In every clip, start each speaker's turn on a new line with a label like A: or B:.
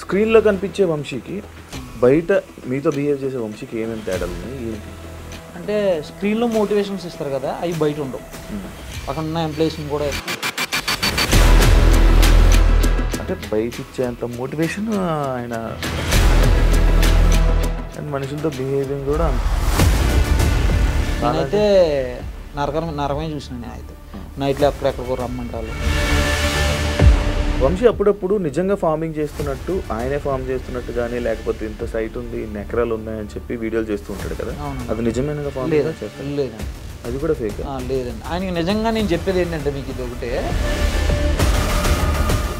A: స్క్రీన్లో కనిపించే వంశీకి బయట మీతో బిహేవ్ చేసే వంశీకి ఏమేమి తేడాలు ఉన్నాయి ఏంటి
B: అంటే స్క్రీన్లో మోటివేషన్స్ ఇస్తారు కదా అవి బయట ఉండవు అక్కడ ఉన్న ఎంప్లాయీస్ని కూడా
A: అంటే బయట ఇచ్చేంత మోటివేషన్ ఆయన అండ్ మనుషులతో బిహేవింగ్ కూడా
B: నేనైతే నరకమే చూసినాను నేనైతే నైట్లో ఎక్కడెక్కడికో రమ్మంటారు.
A: వంశీ అప్పుడప్పుడు నిజంగా ఫార్మింగ్ చేస్తున్నట్టు ఆయనే ఫార్మ్ చేస్తున్నట్టు కానీ లేకపోతే ఇంత సైట్ ఉంది ఇన్ని ఎకరాలు ఉన్నాయని చెప్పి వీడియోలు చేస్తూ ఉంటాడు కదా, అది నిజమైన ఫార్మ్
B: లేదండి,
A: అది కూడా ఫేక్
B: లేదండి. ఆయనకి నిజంగా నేను చెప్పేది ఏంటంటే మీకు ఇది ఒకటే,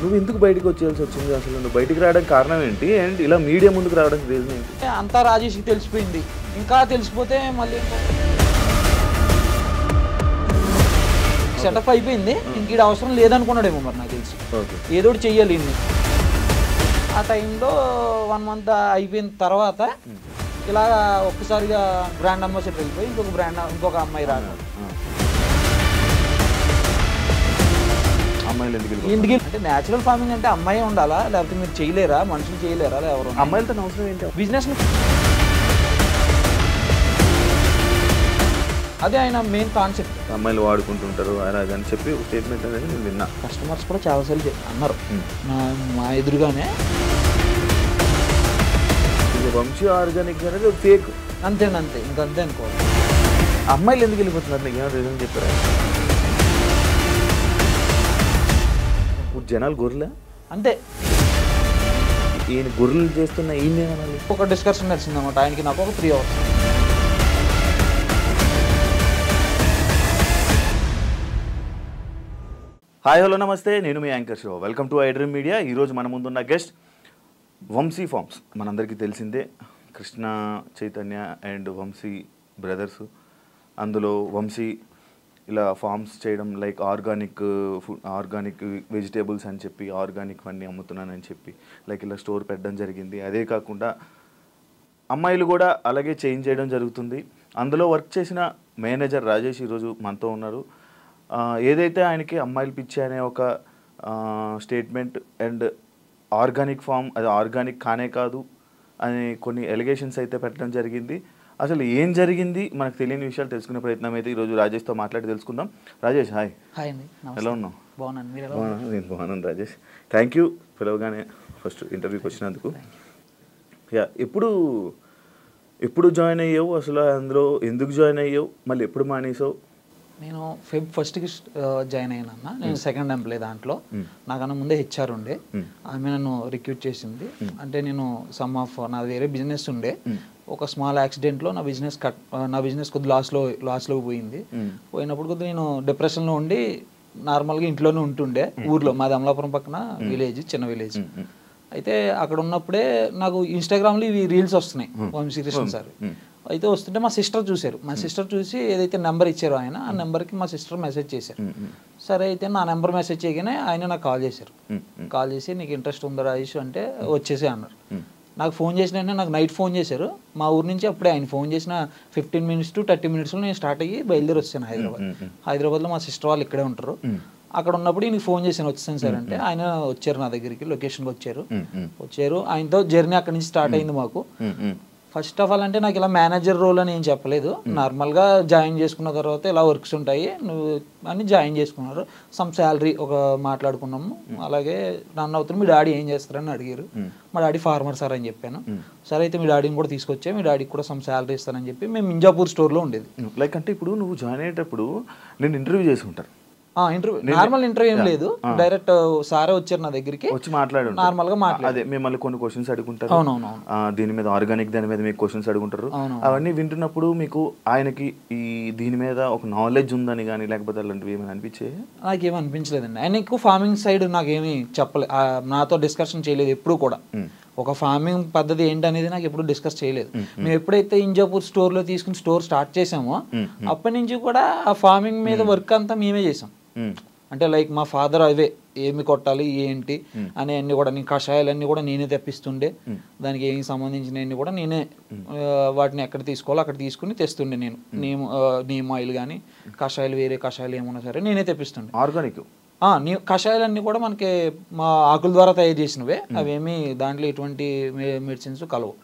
A: నువ్వు ఎందుకు బయటకు వచ్చేయాల్సి వచ్చింది, అసలు నువ్వు బయటికి రావడానికి కారణం ఏంటి అండ్ ఇలా మీడియా ముందుకు రావడానికి రీజన్ ఏంటి?
B: అంతా రాజేష్కి తెలిసిపోయింది, ఇంకా తెలిసిపోతే మళ్ళీ సెటప్ అయిపోయింది, ఇంక ఇది అవసరం లేదనుకున్నాడేమో మరి నాకు తెలిసి, ఏదో ఒకటి చెయ్యాలి ఇన్ని. ఆ టైంలో 1 month అయిపోయిన తర్వాత ఇలా ఒక్కసారిగా బ్రాండ్ అంబాసిడర్ వెళ్ళిపోయి ఇంకొక అమ్మాయి రాను.
A: అమ్మాయిలు
B: ఎందుకు అంటే న్యాచురల్ ఫార్మింగ్ అంటే అమ్మాయి ఉండాలా, లేకపోతే మీరు చేయలేరా, మనుషులు చేయలేరా, ఎవరు
A: అమ్మాయిలతో అవసరం ఏంటి?
B: బిజినెస్ అదే ఆయన మెయిన్ కాన్సెప్ట్.
A: అమ్మాయిలు వాడుకుంటుంటారు అని చెప్పి స్టేట్మెంట్ అనేది నేను విన్నా.
B: కస్టమర్స్ కూడా చాలాసార్లు అన్నారు మా ఎదురుగానే,
A: వంశీ ఆర్గానిక్ అనేది ఫేక్.
B: అంతే ఇంకంతే అనుకోవాలి.
A: అమ్మాయిలు ఎందుకు వెళ్ళిపోతున్నారు నీకు ఏమైనా రీజన్ చెప్పారా? ఇప్పుడు జనాలు గొర్రెలే
B: అంతే,
A: ఈయన గొర్రెలు చేస్తున్న ఈయన
B: ఒక డిస్కషన్ నచ్చిందన్నమాట ఆయనకి, నాకు ఒక 3 hours.
A: హాయ్ హలో నమస్తే, నేను మీ యాంకర్ షో. Welcome to iDream media. ఈరోజు మన ముందున్న గెస్ట్ వంశీ ఫార్మ్స్. మనందరికీ తెలిసిందే కృష్ణ చైతన్య అండ్ వంశీ బ్రదర్స్. అందులో వంశీ ఇలా ఫార్మ్స్ చేయడం like organic food, organic vegetables అని చెప్పి ఆర్గానిక్ అన్నీ అమ్ముతున్నానని చెప్పి లైక్ ఇలా స్టోర్ పెట్టడం జరిగింది. అదే కాకుండా అమ్మాయిలు కూడా అలాగే చేంజ్ చేయడం జరుగుతుంది. అందులో వర్క్ చేసిన మేనేజర్ రాజేష్ ఈరోజు మనతో ఉన్నారు. ఏదైతే ఆయనకి అమ్మాయిలు పిచ్చి అనే ఒక స్టేట్మెంట్ అండ్ ఆర్గానిక్ ఫామ్ అది ఆర్గానిక్ కానే కాదు అని కొన్ని ఎలిగేషన్స్ అయితే పెట్టడం జరిగింది. అసలు ఏం జరిగింది మనకు తెలియని విషయాలు తెలుసుకునే ప్రయత్నం అయితే ఈరోజు రాజేష్తో మాట్లాడి తెలుసుకుందాం. రాజేష్ హాయ్.
B: హాయ్ అండి,
A: ఎలా ఉన్నావు?
B: బాగున్నాను, మీరు?
A: నేను బాగున్నాను రాజేష్. థ్యాంక్ యూ పిలవగానే ఫస్ట్ ఇంటర్వ్యూకి వచ్చినందుకు. యా, ఎప్పుడు జాయిన్ అయ్యావు, అసలు అందులో ఎందుకు జాయిన్ అయ్యావు, మళ్ళీ ఎప్పుడు మానేసావు?
B: నేను Feb 1st జాయిన్ అయ్యానన్న. నేను సెకండ్ ఎంప్లాయ్ దాంట్లో. నాకన్నా ముందే హెచ్ఆర్ ఉండే, ఆమె నన్ను రిక్రూట్ చేసింది. అంటే నేను నాది వేరే బిజినెస్ ఉండే, ఒక స్మాల్ యాక్సిడెంట్లో నా బిజినెస్ కొద్ది లాస్లోకి పోయింది. పోయినప్పుడు కొద్దిగా నేను డిప్రెషన్లో ఉండి నార్మల్గా ఇంట్లోనే ఉంటుండే. ఊర్లో మాది అమలాపురం పక్కన విలేజ్, చిన్న విలేజ్. అయితే అక్కడ ఉన్నప్పుడే నాకు ఇన్స్టాగ్రామ్లో ఇవి రీల్స్ వస్తున్నాయి వంశీ కృష్ణ సార్. అయితే వస్తుంటే మా సిస్టర్ చూశారు. మా సిస్టర్ చూసి ఏదైతే నెంబర్ ఇచ్చారో ఆయన, ఆ నెంబర్కి మా సిస్టర్ మెసేజ్ చేశారు. సరే అయితే నా నెంబర్ మెసేజ్ చేయగానే ఆయన నాకు కాల్ చేశారు. కాల్ చేసి నీకు ఇంట్రెస్ట్ ఉందా రాజేష్ అంటే వచ్చేసి అన్నారు. నాకు ఫోన్ చేసిన నాకు నైట్ ఫోన్ చేశారు మా ఊరు నుంచి. అప్పుడే ఆయన ఫోన్ చేసిన 15 minutes to 30 minutesలో నేను స్టార్ట్ అయ్యి బయలుదేరి వచ్చాను హైదరాబాద్లో. మా సిస్టర్ వాళ్ళు ఇక్కడే ఉంటారు. అక్కడ ఉన్నప్పుడు ఈయనకి ఫోన్ చేశాను వచ్చాను సార్ అంటే. ఆయన వచ్చారు నా దగ్గరికి, లొకేషన్కి వచ్చారు. ఆయనతో జర్నీ అక్కడి నుంచి స్టార్ట్ అయింది మాకు. ఫస్ట్ ఆఫ్ ఆల్ అంటే నాకు ఇలా మేనేజర్ రోల్ అని ఏం చెప్పలేదు, నార్మల్గా జాయిన్ చేసుకున్న తర్వాత ఇలా వర్క్స్ ఉంటాయి నువ్వు అని జాయిన్ చేసుకున్నారు. సమ్ శాలరీ ఒక మాట్లాడుకున్నాము. అలాగే రన్ అవుతుంది. మీ డాడీ ఏం చేస్తారని అడిగారు. మా డాడీ ఫార్మర్ సార్ అని చెప్పాను. సరే అయితే మీ డాడీని కూడా తీసుకొచ్చా, మీ డాడీకి కూడా సమ్ శాలరీ ఇస్తానని చెప్పి మేము మింజాపూర్ స్టోర్లో ఉండేది.
A: లైక్ అంటే ఇప్పుడు నువ్వు జాయిన్ అయ్యేటప్పుడు నేను ఇంటర్వ్యూ చేసి ఉంటాను.
B: నార్మల్ ఇంటర్వ్యూ ఏం లేదు, డైరెక్ట్ సారే వచ్చారు నా దగ్గరికి,
A: వచ్చి మాట్లాడు
B: నార్మల్ గా
A: అదే మిమ్మల్ని కొన్ని క్వశ్చన్స్ అడుగుంటారు.
B: అవునవును,
A: దీని మీద ఆర్గానిక్ దాని మీద మీకు క్వశ్చన్స్ అడుగుంటారు. అవన్నీ వింటున్నప్పుడు మీకు ఆయనకి ఈ దీని మీద ఒక నాలెడ్జ్ ఉందని కానీ లేకపోతే అలాంటివి ఏమైనా అనిపించాయి?
B: నాకేమీ అనిపించలేదండి. ఆయన ఎక్కువ ఫార్మింగ్ సైడ్ నాకేమీ చెప్పలేదు, నాతో డిస్కషన్ చేయలేదు ఎప్పుడు కూడా. ఒక ఫార్మింగ్ పద్ధతి ఏంటనేది నాకు ఎప్పుడు డిస్కస్ చేయలేదు. మేము ఎప్పుడైతే ఇంజాపూర్ స్టోర్లో తీసుకుని స్టోర్ స్టార్ట్ చేసామో అప్పటి నుంచి కూడా ఆ ఫార్మింగ్ మీద వర్క్ అంతా మేమే చేసాం. అంటే లైక్ మా ఫాదర్ అవే ఏమి కొట్టాలి ఏంటి అనే అన్ని కూడా నేను కషాయాలన్నీ కూడా నేనే తెప్పిస్తుండే. దానికి ఏమి సంబంధించినవన్నీ కూడా నేనే వాటిని ఎక్కడ తీసుకోవాలో అక్కడ తీసుకుని తెస్తుండే. నీమ్ ఆయిల్ కానీ కషాయాలు వేరే కషాయాలు ఏమన్నా సరే నేనే తెప్పిస్తుండే. కషాయాలన్నీ కూడా మనకి మా ఆకుల ద్వారా తయారు చేసినవే, అవేమి దాంట్లో ఎటువంటి మెడిసిన్స్ కలవు.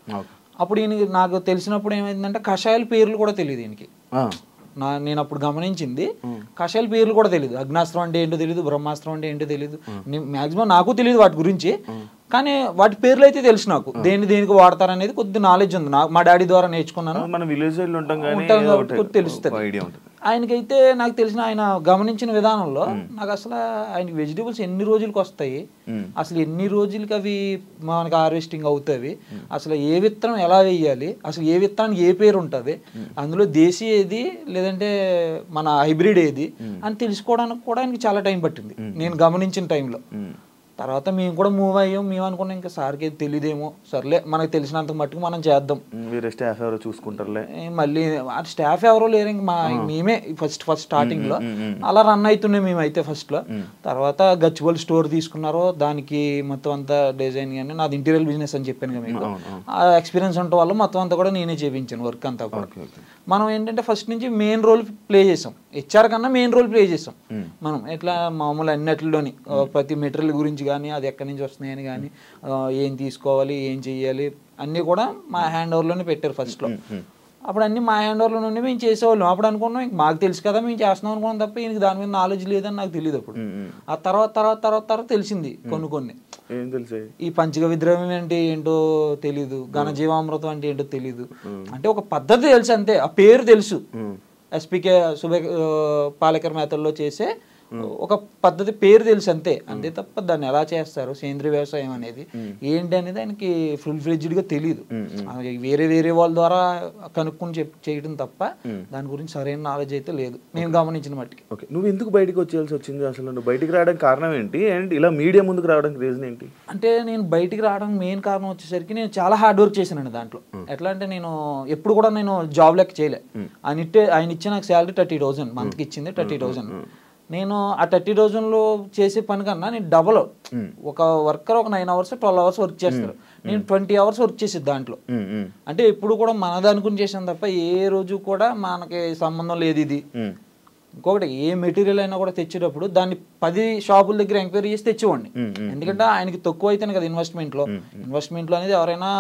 B: అప్పుడు నాకు తెలిసినప్పుడు ఏమైందంటే కషాయాల పేర్లు కూడా తెలియదు ఈయనకి. నేను అప్పుడు గమనించింది కషాయాల పేర్లు కూడా తెలియదు. అగ్నాస్త్రం అంటే ఏంటో తెలియదు, బ్రహ్మాస్త్రం అంటే ఏంటో తెలియదు, మాక్సిమం నాకు తెలియదు వాటి గురించి. కానీ వాటి పేర్లు అయితే తెలుసు నాకు, దేనికి వాడతారనేది కొద్ది నాలెడ్జ్ ఉంది. మా డాడీ ద్వారా నేర్చుకున్నాను, తెలుస్తుంది. ఆయనకైతే నాకు తెలిసిన ఆయన గమనించిన విధానంలో నాకు అసలు ఆయనకి వెజిటేబుల్స్ ఎన్ని రోజులకి వస్తాయి, అసలు ఎన్ని రోజులకి అవి మనకి హార్వెస్టింగ్ అవుతాయి, అసలు ఏ విత్తనం ఎలా వేయాలి, అసలు ఏ విత్తనానికి ఏ పేరు ఉంటుంది, అందులో దేశీ ఏది లేదంటే మన హైబ్రిడ్ ఏది అని తెలుసుకోవడానికి కూడా ఆయనకి చాలా టైం పట్టింది నేను గమనించిన టైంలో. తర్వాత మేము కూడా మూవ్ అయ్యాం. మేము అనుకున్నాం ఇంకా సార్కి తెలియదేమో, సర్లే మనకు తెలిసినంత మట్టుకు మనం చేద్దాం,
A: స్టాఫ్ ఎవరో చూసుకుంటారులే.
B: మళ్ళీ స్టాఫ్ ఎవరో లేరు, ఇంక మేమే ఫస్ట్ స్టార్టింగ్ లో అలా రన్ అవుతున్నాయి మేమైతే ఫస్ట్ లో. తర్వాత గచ్చిబౌలి స్టోర్ తీసుకున్నారో దానికి మొత్తం అంతా డిజైన్ కానీ నాది ఇంటీరియర్ బిజినెస్ అని చెప్పాను కదా మీకు, ఆ ఎక్స్పీరియన్స్ ఉండటం వల్ల మొత్తం అంతా కూడా నేనే చేయించాను వర్క్ అంతా కూడా. మనం ఏంటంటే ఫస్ట్ నుంచి మెయిన్ రోల్ ప్లే చేసాం, హెచ్ఆర్ కన్నా మెయిన్ రోల్ ప్లే చేసాం మనం. ఎట్లా మామూలు అన్నిటిలోని ప్రతి మెటీరియల్ గురించి కానీ అది ఎక్కడి నుంచి వస్తున్నాయని కానీ ఏం తీసుకోవాలి ఏం చెయ్యాలి అన్నీ కూడా మా హ్యాండ్ ఓవర్లోనే పెట్టారు ఫస్ట్లో. అప్పుడు అన్నీ మా హ్యాండ్ ఓవర్లో నుండి మేము చేసేవాళ్ళం. అప్పుడు అనుకున్నాం ఇంక మాకు తెలుసు కదా మేము చేస్తున్నాం అనుకున్నాం తప్ప ఈయనకి దాని మీద నాలెడ్జ్ లేదని నాకు తెలియదు. అప్పుడు ఆ తర్వాత తెలిసింది కొన్ని ఈ పంచగ విద్రవ్యం అంటే ఏంటో తెలీదు, ఘనజీవామృతం అంటే ఏంటో తెలీదు. అంటే ఒక పద్ధతి తెలుసు అంతే, ఆ పేరు తెలుసు. ఎస్పీకే పాలేకర్ మేతల్లో చేసే ఒక పద్ధతి పేరు తెలుసు అంతే, అంతే తప్ప దాన్ని ఎలా చేస్తారు సేంద్రీయ వ్యవసాయం అనేది ఏంటి అనేది ఆయనకి ఫుల్ ఫ్లెడ్జ్డ్గా తెలియదు. వేరే వాళ్ళ ద్వారా కనుక్కొని చేయడం తప్ప దాని గురించి సరైన నాలెడ్జ్ అయితే లేదు నేను గమనించిన మట్టికి.
A: ఓకే, నువ్వు ఎందుకు బయటకు వచ్చేయాల్సి వచ్చింది అసలు? నువ్వు బయటికి రావడానికి కారణం ఏంటి అండ్ ఇలా మీడియా ముందుకు రావడానికి రీజన్ ఏంటి?
B: అంటే నేను బయటికి రావడానికి మెయిన్ కారణం వచ్చేసరికి నేను చాలా హార్డ్ వర్క్ చేశానండి దాంట్లో. ఎట్లా అంటే నేను ఎప్పుడు కూడా నేను జాబ్ లెక్క చేయలే. ఆయన ఇచ్చే నాకు శాలరీ 30,000 మంత్కి ఇచ్చింది 30,000. నేను ఆ 30,000లో చేసే పని కన్నా నేను డబల్, ఒక వర్కర్ ఒక 9 hours 12 hours వర్క్ చేస్తారు, నేను 20 hours వర్క్ చేసేది దాంట్లో. అంటే ఎప్పుడు కూడా మనది అనుకుని చేసాను తప్ప ఏ రోజు కూడా మనకి సంబంధం లేదు ఇది. ఇంకొకటి ఏ మెటీరియల్ అయినా కూడా తెచ్చేటప్పుడు దాన్ని 10 షాపుల దగ్గర ఎంక్వైరీ చేసి తెచ్చేవాడిని. ఎందుకంటే ఆయనకి తక్కువ అయితేనే కదా ఇన్వెస్ట్మెంట్లో అనేది ఎవరైనా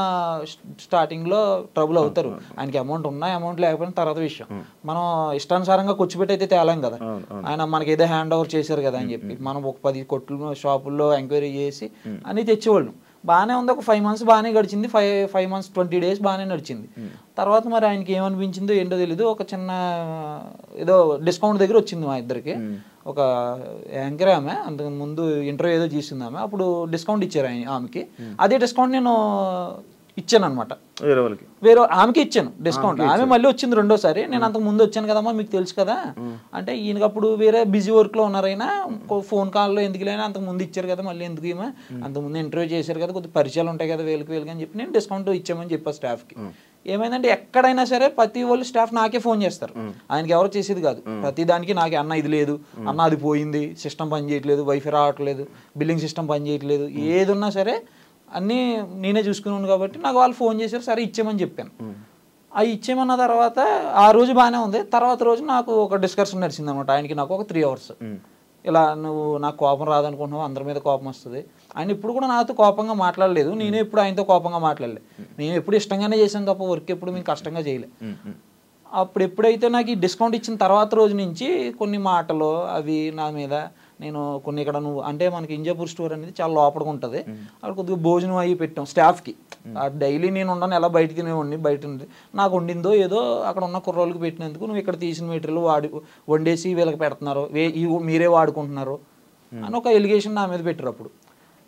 B: స్టార్టింగ్లో ట్రబుల్ అవుతారు. ఆయనకి అమౌంట్ ఉన్నా అమౌంట్ లేకపోయినా తర్వాత విషయం. మనం ఇష్టానుసారంగా కూర్చోబెట్టి అయితే తేలాం కదా, ఆయన మనకి ఏదో హ్యాండ్ ఓవర్ చేశారు కదా అని చెప్పి మనం ఒక 10 కొట్లు షాపుల్లో ఎంక్వైరీ చేసి అని తెచ్చేవాళ్ళం. బాగానే ఉంది, ఒక 5 months బాగానే గడిచింది, 5 months 20 days బాగానే నడిచింది. తర్వాత మరి ఆయనకి ఏమనిపించిందో ఏంటో తెలీదు, ఒక చిన్న ఏదో డిస్కౌంట్ దగ్గర వచ్చింది మా ఇద్దరికి. ఒక యాంకర్ ఆమె అంతకు ముందు ఇంటర్వ్యూ ఏదో చేసింది ఆమె, అప్పుడు డిస్కౌంట్ ఇచ్చారు ఆమెకి. అదే డిస్కౌంట్ నేను ఇచ్చాను అనమాట, వేరే ఆమెకి ఇచ్చాను డిస్కౌంట్. ఆమె మళ్ళీ వచ్చింది రెండోసారి, నేను అంతకు ముందు వచ్చాను కదమ్మా మీకు తెలుసు కదా అంటే, ఈయనకి అప్పుడు వేరే బిజీ వర్క్లో ఉన్నారైనా ఫోన్ కాల్లో ఎందుకు లేనా అంతకు ముందు ఇచ్చారు కదా మళ్ళీ ఎందుకు ఏమో, అంతకుముందు ఇంటర్వ్యూ చేశారు కదా కొద్ది పరిచయాలు ఉంటాయి కదా వీళ్ళకి అని చెప్పి నేను డిస్కౌంట్ ఇచ్చామని చెప్పాను స్టాఫ్కి. ఏమైందంటే ఎక్కడైనా సరే ప్రతి వాళ్ళు స్టాఫ్ నాకే ఫోన్ చేస్తారు, ఆయనకి ఎవరు చేసేది కాదు. ప్రతి దానికి నాకే అన్న ఇది లేదు, అన్న అది పోయింది, సిస్టమ్ పని చేయట్లేదు, వైఫై రావట్లేదు, బిల్లింగ్ సిస్టమ్ పని చేయట్లేదు, ఏది ఉన్నా సరే అన్నీ నేనే చూసుకున్నాను. కాబట్టి నాకు వాళ్ళు ఫోన్ చేశారు, సరే ఇచ్చేయమని చెప్పాను. అవి ఇచ్చేయమన్న తర్వాత ఆ రోజు బాగానే ఉంది. తర్వాత రోజు నాకు ఒక డిస్కషన్ నడిచింది అనమాట ఆయనకి నాకు, ఒక 3 hours. ఇలా నువ్వు నాకు కోపం రాదనుకుంటున్నావు, అందరి మీద కోపం వస్తుంది. ఆయన ఇప్పుడు కూడా నాతో కోపంగా మాట్లాడలేదు, నేనే ఎప్పుడు ఆయనతో కోపంగా మాట్లాడలేదు. మేము ఎప్పుడు ఇష్టంగానే చేసాం తప్ప వర్క్ ఎప్పుడు మేము కష్టంగా చేయలే. అప్పుడు ఎప్పుడైతే నాకు ఈ డిస్కౌంట్ ఇచ్చిన తర్వాత రోజు నుంచి కొన్ని మాటలు అవి నా మీద, నేను కొన్ని ఇక్కడ నువ్వు అంటే మనకి ఇంజాపూర్ స్టోర్ అనేది చాలా లోపలికి ఉంటుంది, అక్కడ కొద్దిగా భోజనం అవి పెట్టాం స్టాఫ్కి. డైలీ నేను ఉండను, ఎలా బయట తినేవాడిని, బయట నాకు వండిందో ఏదో అక్కడ ఉన్న కుర్రోళ్ళకి పెట్టినందుకు నువ్వు ఇక్కడ తీసిన మెటీరియల్ వండేసి వీళ్ళకి పెడుతున్నారు, మీరే వాడుకుంటున్నారు అని ఒక ఎలిగేషన్ నా మీద పెట్టారు. అప్పుడు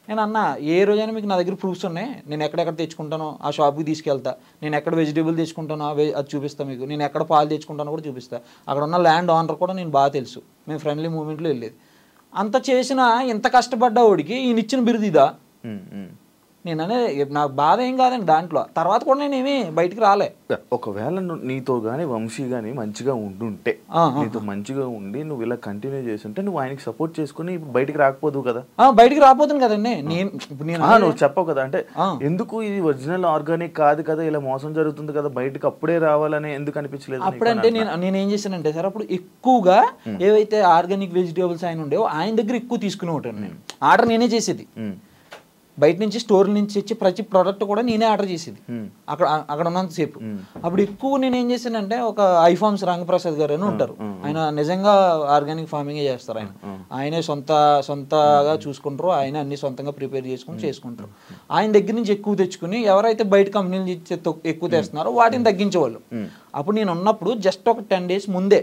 B: నేను అన్నా ఏ రోజైనా మీకు నా దగ్గర ప్రూఫ్స్ ఉన్నాయి, నేను ఎక్కడెక్కడ తెచ్చుకుంటానో ఆ షాప్కి తీసుకెళ్తా, నేను ఎక్కడ వెజిటేబుల్ తెచ్చుకుంటానో అది చూపిస్తాను మీకు, నేను ఎక్కడ పాలు తెచ్చుకుంటానో కూడా చూపిస్తాను, అక్కడ ఉన్న ల్యాండ్ ఓనర్ కూడా నేను బాగా తెలుసు, మేము ఫ్రెండ్లీ మూమెంట్లో వెళ్ళేది. అంత చేసిన ఇంత కష్టపడ్డా వాడికి ఈయన ఇచ్చిన బిరుదు ఇదా? నేను అనేది నాకు బాధ ఏం కాదండి దాంట్లో. తర్వాత కూడా నేను ఏమీ బయటికి రాలే.
A: ఒకవేళ నీతో కానీ వంశీ కానీ మంచిగా ఉండుంటే, నీతో మంచిగా ఉండి నువ్వు ఇలా కంటిన్యూ చేస్తుంటే నువ్వు ఆయనకి సపోర్ట్ చేసుకుని ఇప్పుడు బయటికి రాకపోదు కదా.
B: బయటికి రాపోతుంది కదండి.
A: నువ్వు చెప్పవు కదా, అంటే ఎందుకు ఇది ఒరిజినల్ ఆర్గానిక్ కాదు కదా, ఇలా మోసం జరుగుతుంది కదా, బయటకు అప్పుడే రావాలని ఎందుకు అనిపించలేదు?
B: అప్పుడంటే నేను ఏం చేశానంటే సార్, అప్పుడు ఎక్కువగా ఏవైతే ఆర్గానిక్ వెజిటేబుల్స్ ఆయన ఉండేవో ఆయన దగ్గర ఎక్కువ తీసుకుని ఉంటాను. నేను ఆర్డర్ నేనే చేసేది. బయట నుంచి స్టోర్ నుంచి వచ్చి ప్రతి ప్రోడక్ట్ కూడా నేనే ఆర్డర్ చేసేది అక్కడ ఉన్నంతసేపు. అప్పుడు ఎక్కువ నేను ఏం చేశానంటే, ఒక ఐఫార్మ్స్ రంగప్రసాద్ గారు అని ఉంటారు, ఆయన నిజంగా ఆర్గానిక్ ఫార్మింగే చేస్తారు. ఆయనే సొంతగా చూసుకుంటారు, ఆయన అన్ని సొంతంగా ప్రిపేర్ చేసుకుంటారు. ఆయన దగ్గర నుంచి ఎక్కువ తెచ్చుకుని ఎవరైతే బయట కంపెనీల నుంచి ఎక్కువ తెస్తున్నారో వాటిని తగ్గించేవాళ్ళు. అప్పుడు నేను ఉన్నప్పుడు జస్ట్ ఒక 10 days ముందే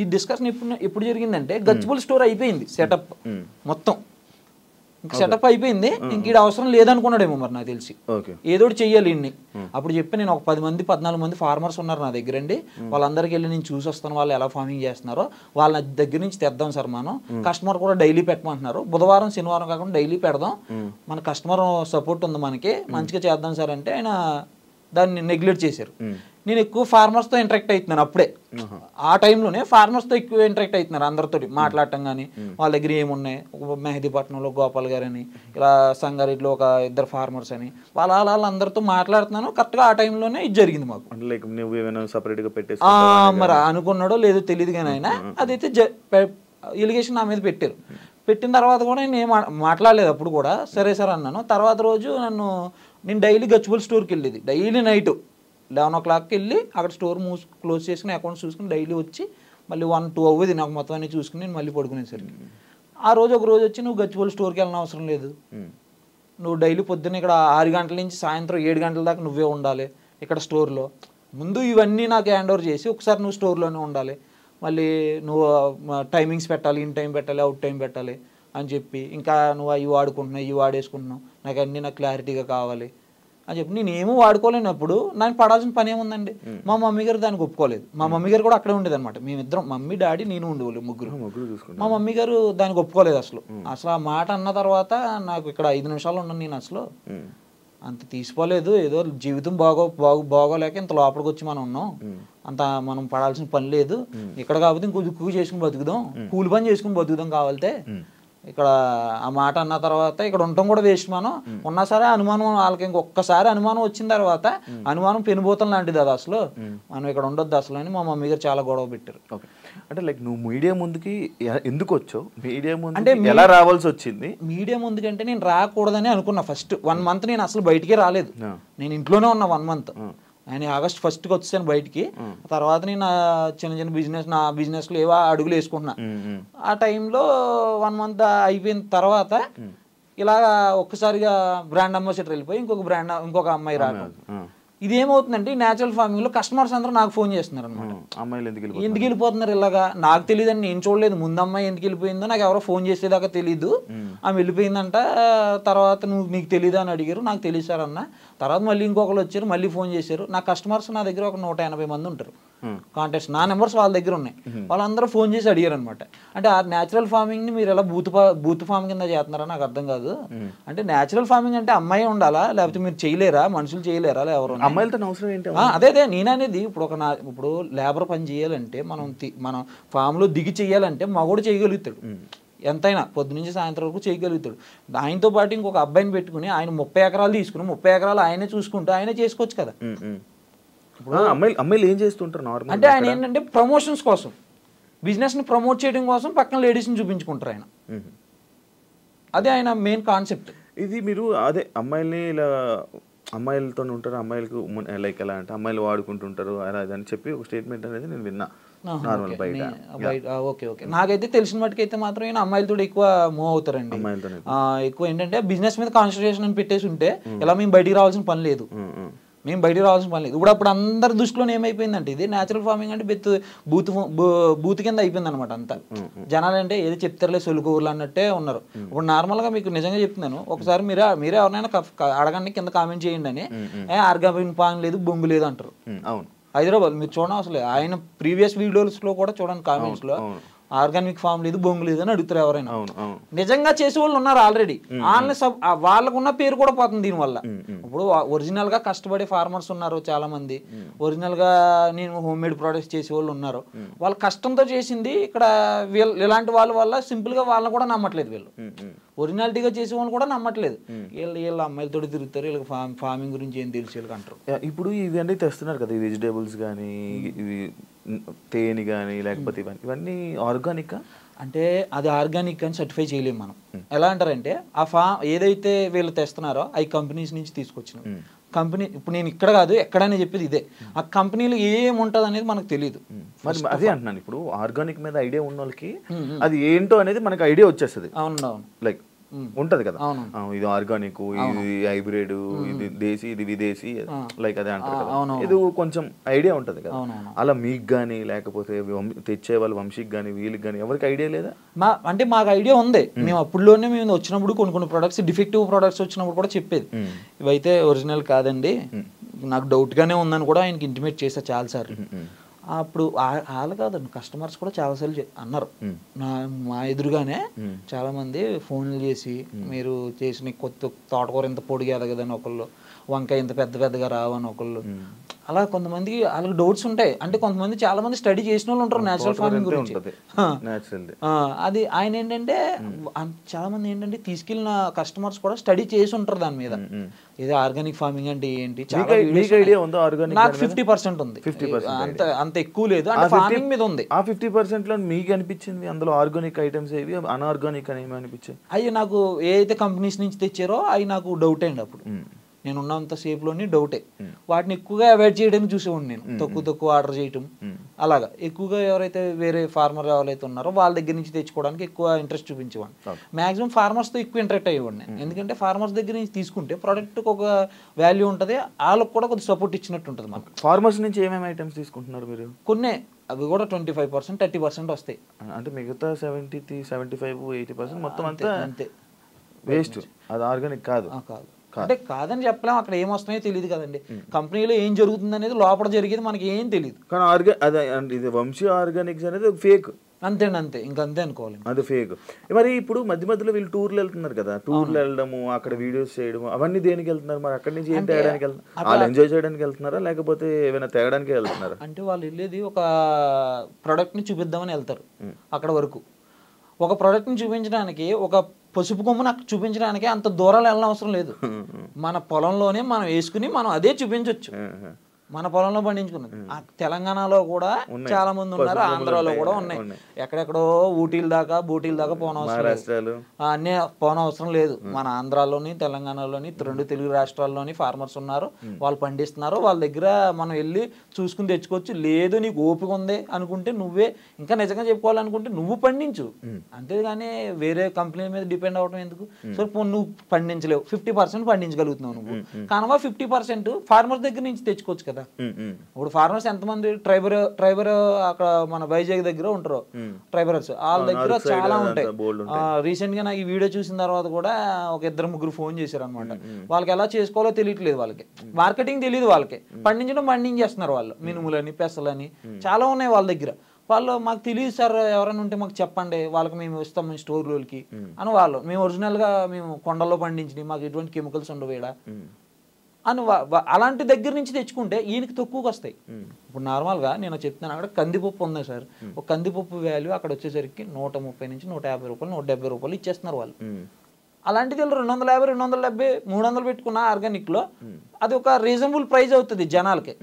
B: ఈ డిస్కషన్ ఎప్పుడు జరిగిందంటే, గచ్చిబౌలి స్టోర్ అయిపోయింది సెటప్ మొత్తం, సెటప్ అయిపోయింది. ఇంక ఈడ అవసరం లేదనుకున్నాడేమో మరి నాకు తెలిసి, ఏదోటి చెయ్యాలి ఇన్ని. అప్పుడు చెప్పి నేను ఒక 14 మంది ఫార్మర్స్ ఉన్నారు నా దగ్గర అండి, వాళ్ళందరికీ వెళ్ళి నేను చూసి వస్తాను వాళ్ళు ఎలా ఫార్మింగ్ చేస్తున్నారో, వాళ్ళ దగ్గర నుంచి తెద్దాం సార్ మనం. కస్టమర్ కూడా డైలీ పెట్టమంటున్నారు, బుధవారం శనివారం కాకుండా డైలీ పెడదాం, మన కస్టమర్ సపోర్ట్ ఉంది మనకి, మంచిగా చేద్దాం సార్ అంటే ఆయన దాన్ని నెగ్లెక్ట్ చేశారు. నేను ఎక్కువ ఫార్మర్స్తో ఇంటరాక్ట్ అవుతున్నాను అప్పుడే, ఆ టైంలోనే ఫార్మర్స్తో ఎక్కువ ఇంటరాక్ట్ అవుతున్నారు అందరితో మాట్లాడటం. కానీ వాళ్ళ దగ్గర ఏమున్నాయి, మెహదీపట్నంలో గోపాల్ గారు అని, ఇలా సంగారెడ్డిలో ఒక 2 ఫార్మర్స్ అని, వాళ్ళందరితో మాట్లాడుతున్నాను. కరెక్ట్గా ఆ టైంలోనే ఇది జరిగింది మాకు. మరి అనుకున్నాడో లేదో తెలియదు కానీ ఆయన అదైతే ఎలిగేషన్ నా మీద పెట్టారు. పెట్టిన తర్వాత కూడా నేను ఏం మాట్లాడలేదు అప్పుడు కూడా. సరే సార్ అన్నాను. తర్వాత రోజు నేను డైలీ గచ్చిబౌలి స్టోర్కి వెళ్ళేది, డైలీ నైట్ 11 o'clockకి వెళ్ళి అక్కడ స్టోర్ క్లోజ్ చేసుకుని అకౌంట్స్ చూసుకుని డైలీ వచ్చి మళ్ళీ 1-2 అవ్వదు నాకు మొత్తం అన్ని చూసుకుని నేను మళ్ళీ పడుకునేసరికి. ఆ రోజు ఒక రోజు వచ్చి నువ్వు గచ్చిబౌలి స్టోర్కి వెళ్ళిన అవసరం లేదు, నువ్వు డైలీ పొద్దున్న ఇక్కడ 6 గంటల నుంచి సాయంత్రం 7 గంటల దాకా నువ్వే ఉండాలి ఇక్కడ స్టోర్లో. ముందు ఇవన్నీ నాకు హ్యాండ్ ఓవర్ చేసి ఒకసారి నువ్వు స్టోర్లోనే ఉండాలి, మళ్ళీ నువ్వు టైమింగ్స్ పెట్టాలి, ఇన్ టైం పెట్టాలి, అవుట్ టైం పెట్టాలి అని చెప్పి, ఇంకా నువ్వు అవి వాడుకుంటున్నావు ఇవి వాడేసుకుంటున్నావు, నాకు క్లారిటీగా కావాలి అని చెప్పి నేను ఏమో వాడుకోలేనప్పుడు నాకు పడాల్సిన పని ఏముందండి. మా మమ్మీ గారు దానికి ఒప్పుకోలేదు. మా మమ్మీ గారు కూడా అక్కడే ఉండేది అనమాట, మేమిద్దరం, మమ్మీ డాడీ నేను ఉండేవాళ్ళు ముగ్గురు. మా మమ్మీ గారు దానికి ఒప్పుకోలేదు అసలు. ఆ మాట అన్న తర్వాత నాకు ఇక్కడ 5 నిమిషాలు ఉన్నాను నేను, అసలు అంత తీసుకోలేదు. ఏదో జీవితం బాగోలేక ఇంత లోపలికి వచ్చి మనం ఉన్నాం, అంత మనం పడాల్సిన పని లేదు ఇక్కడ, కాకపోతే ఇంకో దుక్కు చేసుకుని బతుకుదాం, కూలి పని చేసుకుని బతుకుదాం కావాలితే. ఇక్కడ ఆ మాట అన్న తర్వాత ఇక్కడ ఉండటం కూడా వేస్ట్. మనం ఉన్నా సరే అనుమానం, వాళ్ళకి ఇంకొకసారి అనుమానం వచ్చిన తర్వాత అనుమానం పెనుబోతం లాంటిది అది, అసలు మనం ఇక్కడ ఉండొద్దు అసలు అని మా మమ్మీ గారు చాలా గొడవ పెట్టారు.
A: అంటే లైక్ నువ్వు మీడియా ముందుకి ఎందుకు వచ్చావు, మీడియా ముందు అంటే ఎలా రావాల్సి వచ్చింది?
B: మీడియా ముందుకంటే నేను రాకూడదని అనుకున్నా. ఫస్ట్ 1 month నేను అసలు బయటికే రాలేదు, నేను ఇంట్లోనే ఉన్నా 1 month. ఆయన August 1st వచ్చాను బయటికి. తర్వాత నేను చిన్న నా బిజినెస్లో ఏవో అడుగులు వేసుకుంటున్నా. ఆ టైంలో 1 month అయిపోయిన తర్వాత ఇలాగా ఒక్కసారిగా బ్రాండ్ అంబాసిడర్ వెళ్ళిపోయి ఇంకొక అమ్మాయి రావడం. ఇదేమవుతుందంటే న్యాచురల్ ఫార్మింగ్ లో కస్టమర్స్ అందరూ నాకు ఫోన్ చేస్తున్నారు అనమాట,
A: అమ్మాయిలు
B: ఎందుకు వెళ్ళిపోతున్నారు ఇలాగా. నాకు తెలియదని నేను చూడలేదు, ముందు అమ్మాయి ఎందుకు వెళ్ళిపోయిందో నాకు ఎవరో ఫోన్ చేసేదాకా తెలీదు. ఆమె వెళ్ళిపోయిందంట, తర్వాత నీకు తెలీదా అని అడిగారు, నాకు తెలియదు సార్ అన్న. తర్వాత మళ్ళీ ఇంకొకరు వచ్చారు, మళ్ళీ ఫోన్ చేశారు. నా కస్టమర్స్ నా దగ్గర ఒక 180 మంది ఉంటారు కాంటాక్ట్స్, నా నెంబర్స్ వాళ్ళ దగ్గర ఉన్నాయి. వాళ్ళందరూ ఫోన్ చేసి అడిగారు అనమాట, అంటే ఆ న్యాచురల్ ఫార్మింగ్ ని మీరు ఎలా బూత్ ఫార్మ్ కింద చేస్తున్నారా నాకు అర్థం కాదు. అంటే న్యాచురల్ ఫార్మింగ్ అంటే అమ్మాయి ఉండాలా, లేకపోతే మీరు చేయలేరా, మనుషులు చేయలేరా, ఎవరు
A: అమ్మాయిలతో అవసరం ఏంటి?
B: అదే నేననేది ఇప్పుడు లేబర్ పని చేయాలంటే మనం ఫామ్ లో దిగి చెయ్యాలంటే మగోడు చేయగలుగుతాడు, ఎంతైనా పొద్దు నుంచి సాయంత్రం వరకు చేయగలుగుతాడు. ఆయనతో పాటు ఇంకొక అబ్బాయిని పెట్టుకుని ఆయన 30 ఎకరాలు తీసుకుని 30 ఎకరాలు ఆయనే చూసుకుంటూ ఆయనే చేసుకోవచ్చు కదా.
A: అమ్మాయిలు ఏం చేస్తుంటారు
B: అంటే ఆయన ఏంటంటే ప్రమోషన్స్ కోసం, బిజినెస్ ని ప్రమోట్ చేయడం కోసం పక్కన లేడీస్ ని చూపించుకుంటారు ఆయన, అదే ఆయన మెయిన్ కాన్సెప్ట్.
A: ఇది మీరు అదే అమ్మాయిల్ని ఇలా అమ్మాయిలతో ఉంటారు, అమ్మాయిలకు లైక్ ఎలా అంటే అమ్మాయిలు వాడుకుంటుంటారు అలా అని చెప్పి ఒక స్టేట్మెంట్ అనేది నేను విన్నా నార్మల్ బయట.
B: ఓకే నాకైతే తెలిసిన మటుకైతే మాత్రం ఈయన అమ్మాయిలతో ఎక్కువ మూవ్ అవుతారండి. ఎక్కువ ఏంటంటే బిజినెస్ మీద కాన్సన్ట్రేషన్ అని పెట్టేసి ఉంటే ఇలా మేము బయటికి రావాల్సిన పని లేదు, ఇప్పుడు అప్పుడు అందరి దృష్టిలో ఏమైపోయిందంటే ఇది న్యాచురల్ ఫార్మింగ్ అంటే బూత్ కింద అయిపోయింది అనమాట అంతా. జనాలు అంటే ఏదో చెప్తారులే సొలుకూరులు అన్నట్టే ఉన్నారు. ఇప్పుడు నార్మల్ గా మీకు నిజంగా చెప్తున్నాను, ఒకసారి మీరే ఎవరైనా అడగండి కింద కామెంట్ చేయండి అని, ఆర్గానిక్ ఫార్మింగ్ లేదు బొంగు లేదు అంటారు. హైదరాబాద్ మీరు చూడడం అసలు ఆయన ప్రీవియస్ వీడియోస్ లో కూడా చూడండి కామెంట్స్ లో ఆర్గానిక్ ఫామ్ లేదు, బొంగు లేదు అని అడుగుతారు ఎవరైనా. నిజంగా చేసే వాళ్ళు ఉన్నారు ఆల్రెడీ. వాళ్ళకున్న పేరు కూడా పోతుంది దీనివల్ల. ఇప్పుడు ఒరిజినల్ గా కష్టపడే ఫార్మర్స్ ఉన్నారు చాలా మంది, ఒరిజినల్ గా నేను హోమ్ మేడ్ ప్రొడక్ట్స్ చేసే వాళ్ళు ఉన్నారు. వాళ్ళ కష్టంతో చేసింది ఇక్కడ ఇలాంటి వాళ్ళ వల్ల సింపుల్ గా వాళ్ళని కూడా నమ్మట్లేదు వీళ్ళు. ఒరిజినాలిటీగా చేసే వాళ్ళు కూడా నమ్మట్లేదు. వీళ్ళు అమ్మాయిలతో తిరుగుతారు, వీళ్ళకి ఫార్మింగ్ గురించి ఏం తెలిసి వీళ్ళకి అంటారు.
A: ఇప్పుడు ఇవి అన్నీ తెస్తున్నారు కదా, ఈ వెజిటేబుల్స్ కానీ ఇవి తేనె కానీ లేకపోతే ఇవన్నీ ఆర్గానిక్
B: అంటే అది ఆర్గానిక్ అని సర్టిఫై చేయలేము మనం. ఎలా అంటారంటే ఆ ఏదైతే వీళ్ళు తెస్తున్నారో అవి కంపెనీస్ నుంచి తీసుకొచ్చినాం. కంపెనీ ఇప్పుడు నేను ఇక్కడ కాదు ఎక్కడైనా చెప్పేది ఇదే, ఆ కంపెనీలో ఏముంటది అనేది మనకు తెలియదు.
A: మరి అదే అంటున్నాను, ఇప్పుడు ఆర్గానిక్ మీద ఐడియా ఉన్న వాళ్ళకి అది ఏంటో అనేది మనకు ఐడియా వచ్చేస్తుంది.
B: అవును,
A: లైక్ ఉంటది కదా, ఇది ఆర్గానిక్, ఇది హైబ్రిడ్, ఇది దేశీ, ఇది విదేశీ, లైక్ అదే అంటారు కదా, ఇది కొంచెం ఐడియా ఉంటది కదా. అలా మీకు కానీ లేకపోతే తెచ్చే వాళ్ళ వంశీకి కానీ వీళ్ళకి కానీ ఎవరికి ఐడియా లేదా?
B: అంటే మాకు ఐడియా ఉంది. మేము అప్పుడులోనే మేము వచ్చినప్పుడు కొన్ని ప్రొడక్ట్స్ డిఫెక్టివ్ ప్రొడక్ట్స్ వచ్చినప్పుడు కూడా చెప్పేది, ఇవైతే ఒరిజినల్ కాదండి, నాకు డౌట్ గానే ఉందని కూడా ఆయనకి ఇంటిమేట్ చేశా చాలాసార్లు. అప్పుడు వాళ్ళు కాదండి, కస్టమర్స్ కూడా చాలాసార్లు అన్నారు మా ఎదురుగానే. చాలా మంది ఫోన్లు చేసి మీరు చేసిన కొత్త తోటకూర ఇంత పొడిగా ఎదగదని ఒకళ్ళు, వంకాయ ఇంత పెద్దగా రావని ఒకళ్ళు. అలా కొంతమంది వాళ్ళకి డౌట్స్ ఉంటాయి. అంటే కొంతమంది చాలా మంది స్టడీ చేసిన వాళ్ళు ఉంటారు నేచురల్ ఫార్మింగ్ గురించి. అది ఆయన ఏంటంటే చాలా మంది ఏంటంటే తీసుకెళ్ళిన కస్టమర్స్ కూడా స్టడీ చేసి ఉంటారు దాని మీద, ఇది ఆర్గానిక్ ఫార్మింగ్ అంటే ఏంటి. నాకు 50% ఉంది, అంత ఎక్కువ లేదు, అంటే ఫార్మింగ్ మీద ఉంది.
A: ఆ 50% లో మీకు అనిపించింది అందులో ఆర్గానిక్ ఐటమ్స్ ఏవి, అన్ఆర్గానిక్ అని అనిపించాయి?
B: అవి నాకు ఏదైతే కంపెనీస్ నుంచి తెచ్చారో అవి నాకు డౌట్ అండి. అప్పుడు నేను ఉన్నంత సేపులోని డౌటే. వాటిని ఎక్కువగా అవాయిడ్ చేయడానికి చూసేవాడిని నేను, తక్కువ ఆర్డర్ చేయటం. అలాగా ఎక్కువగా ఎవరైతే వేరే ఫార్మర్ ఎవరైతే ఉన్నారో వాళ్ళ దగ్గర నుంచి తెచ్చుకోవడానికి ఎక్కువ ఇంట్రెస్ట్ చూపించేవాడిని. మాక్సిమం ఫార్మర్స్తో ఎక్కువ ఇంటరాక్ట్ అయ్యేవాడిని నేను. ఎందుకంటే ఫార్మర్స్ దగ్గర నుంచి తీసుకుంటే ప్రోడక్ట్కి ఒక వాల్యూ ఉంటుంది, వాళ్ళకి కూడా కొద్దిగా సపోర్ట్ ఇచ్చినట్టు ఉంటుంది మనకు.
A: ఫార్మర్స్ నుంచి ఏమేమి ఐటమ్స్ తీసుకుంటున్నారు మీరు?
B: కొన్ని అవి కూడా 25%, 30% వస్తాయి.
A: అంటే మిగతా 70, 75, 80% మొత్తం అంతే వేస్ట్. అది ఆర్గానిక్ కాదు.
B: అంటే కాదని చెప్పలేం, అక్కడ ఏమొస్తున్నాయో తెలియదు కదండి. కంపెనీలో ఏం జరుగుతుంది అనేది లోపల జరిగేది మనకి ఏం తెలియదు.
A: కానీ ఇది వంశీ ఆర్గానిక్స్ అనేది ఫేక్.
B: అంతే ఇంకంతే అనుకోవాలి,
A: అది ఫేక్. మరి ఇప్పుడు మధ్యలో వీళ్ళు టూర్లు వెళ్తున్నారు కదా, టూర్లు వెళ్ళడము, అక్కడ వీడియోస్ చేయడము, అవన్నీ దేనికి వెళ్తున్నారు? మరి అక్కడి నుంచి ఏం తేయడానికి వెళ్తున్నారు? వాళ్ళు ఎంజాయ్ చేయడానికి వెళ్తున్నారా లేకపోతే ఏమైనా తేయడానికి వెళ్తున్నారా?
B: అంటే వాళ్ళు వెళ్ళేది ఒక ప్రోడక్ట్ని చూపిద్దామని వెళ్తారు. అక్కడ వరకు ఒక ప్రోడక్ట్ని చూపించడానికి, ఒక పసుపు కొమ్మును అక్కడ చూపించడానికి అంత దూరాలు వెళ్ళిన అవసరం లేదు. మన పొలంలోనే మనం వేసుకుని మనం అదే చూపించవచ్చు. మన పొలంలో పండించుకున్నది. తెలంగాణలో కూడా చాలా మంది ఉన్నారు, ఆంధ్రాలో కూడా ఉన్నాయి. ఎక్కడెక్కడో ఊటీల దాకా బూటీల దాకా పోనవసరం లేదు. మన ఆంధ్రాలోని తెలంగాణలోని 2 తెలుగు రాష్ట్రాల్లోని ఫార్మర్స్ ఉన్నారు, వాళ్ళు పండిస్తున్నారు. వాళ్ళ దగ్గర మనం వెళ్ళి చూసుకుని తెచ్చుకోవచ్చు. లేదు నీకు ఓపిక ఉంది అనుకుంటే నువ్వే, ఇంకా నిజంగా చెప్పుకోవాలనుకుంటే నువ్వు పండించు, అంతేగాని వేరే కంపెనీ మీద డిపెండ్ అవ్వడం ఎందుకు? సో నువ్వు పండించలేవు, 50% పండించగలుగుతున్నావు నువ్వు, కానవా 50% ఫార్మర్స్ దగ్గర నుంచి తెచ్చుకోవచ్చు కదా. ఇప్పుడు ఫార్మర్స్ ఎంతమంది ట్రైబర్ అక్కడ మన వైజాగ్ దగ్గర ఉంటారు ట్రైబర్స్, వాళ్ళ దగ్గర చాలా ఉంటాయి. రీసెంట్ గా నాకు ఈ వీడియో చూసిన తర్వాత కూడా ఒక 2-3 ఫోన్ చేశారు అనమాట. వాళ్ళకి ఎలా చేసుకోవాలో తెలియట్లేదు, వాళ్ళకి మార్కెటింగ్ తెలియదు, వాళ్ళకి పండించేస్తున్నారు వాళ్ళు. మినుములని, పెసలని చాలా ఉన్నాయి వాళ్ళ దగ్గర. వాళ్ళు మాకు తెలియదు సార్, ఎవరైనా ఉంటే మాకు చెప్పండి, వాళ్ళకి మేము ఇస్తాం మీ స్టోర్ లోకి అని. వాళ్ళు మేము ఒరిజినల్గా మేము కొండల్లో పండించినవి, మాకు ఎటువంటి కెమికల్స్ ఉండవు ఈడ అని అలాంటి దగ్గర నుంచి తెచ్చుకుంటే ఈయనకి తక్కువకి వస్తాయి. ఇప్పుడు నార్మల్గా నేను చెప్తున్నాను, అక్కడ కందిపప్పు ఉంది సార్, ఒక కందిపప్పు వాల్యూ అక్కడ వచ్చేసరికి 130 నుంచి 150 రూపాయలు, 170 రూపాయలు ఇచ్చేస్తున్నారు వాళ్ళు. అలాంటిది 250, 270, 300 పెట్టుకున్న ఆర్గానిక్లో అది ఒక రీజనబుల్ ప్రైస్ అవుతుంది జనాలకి.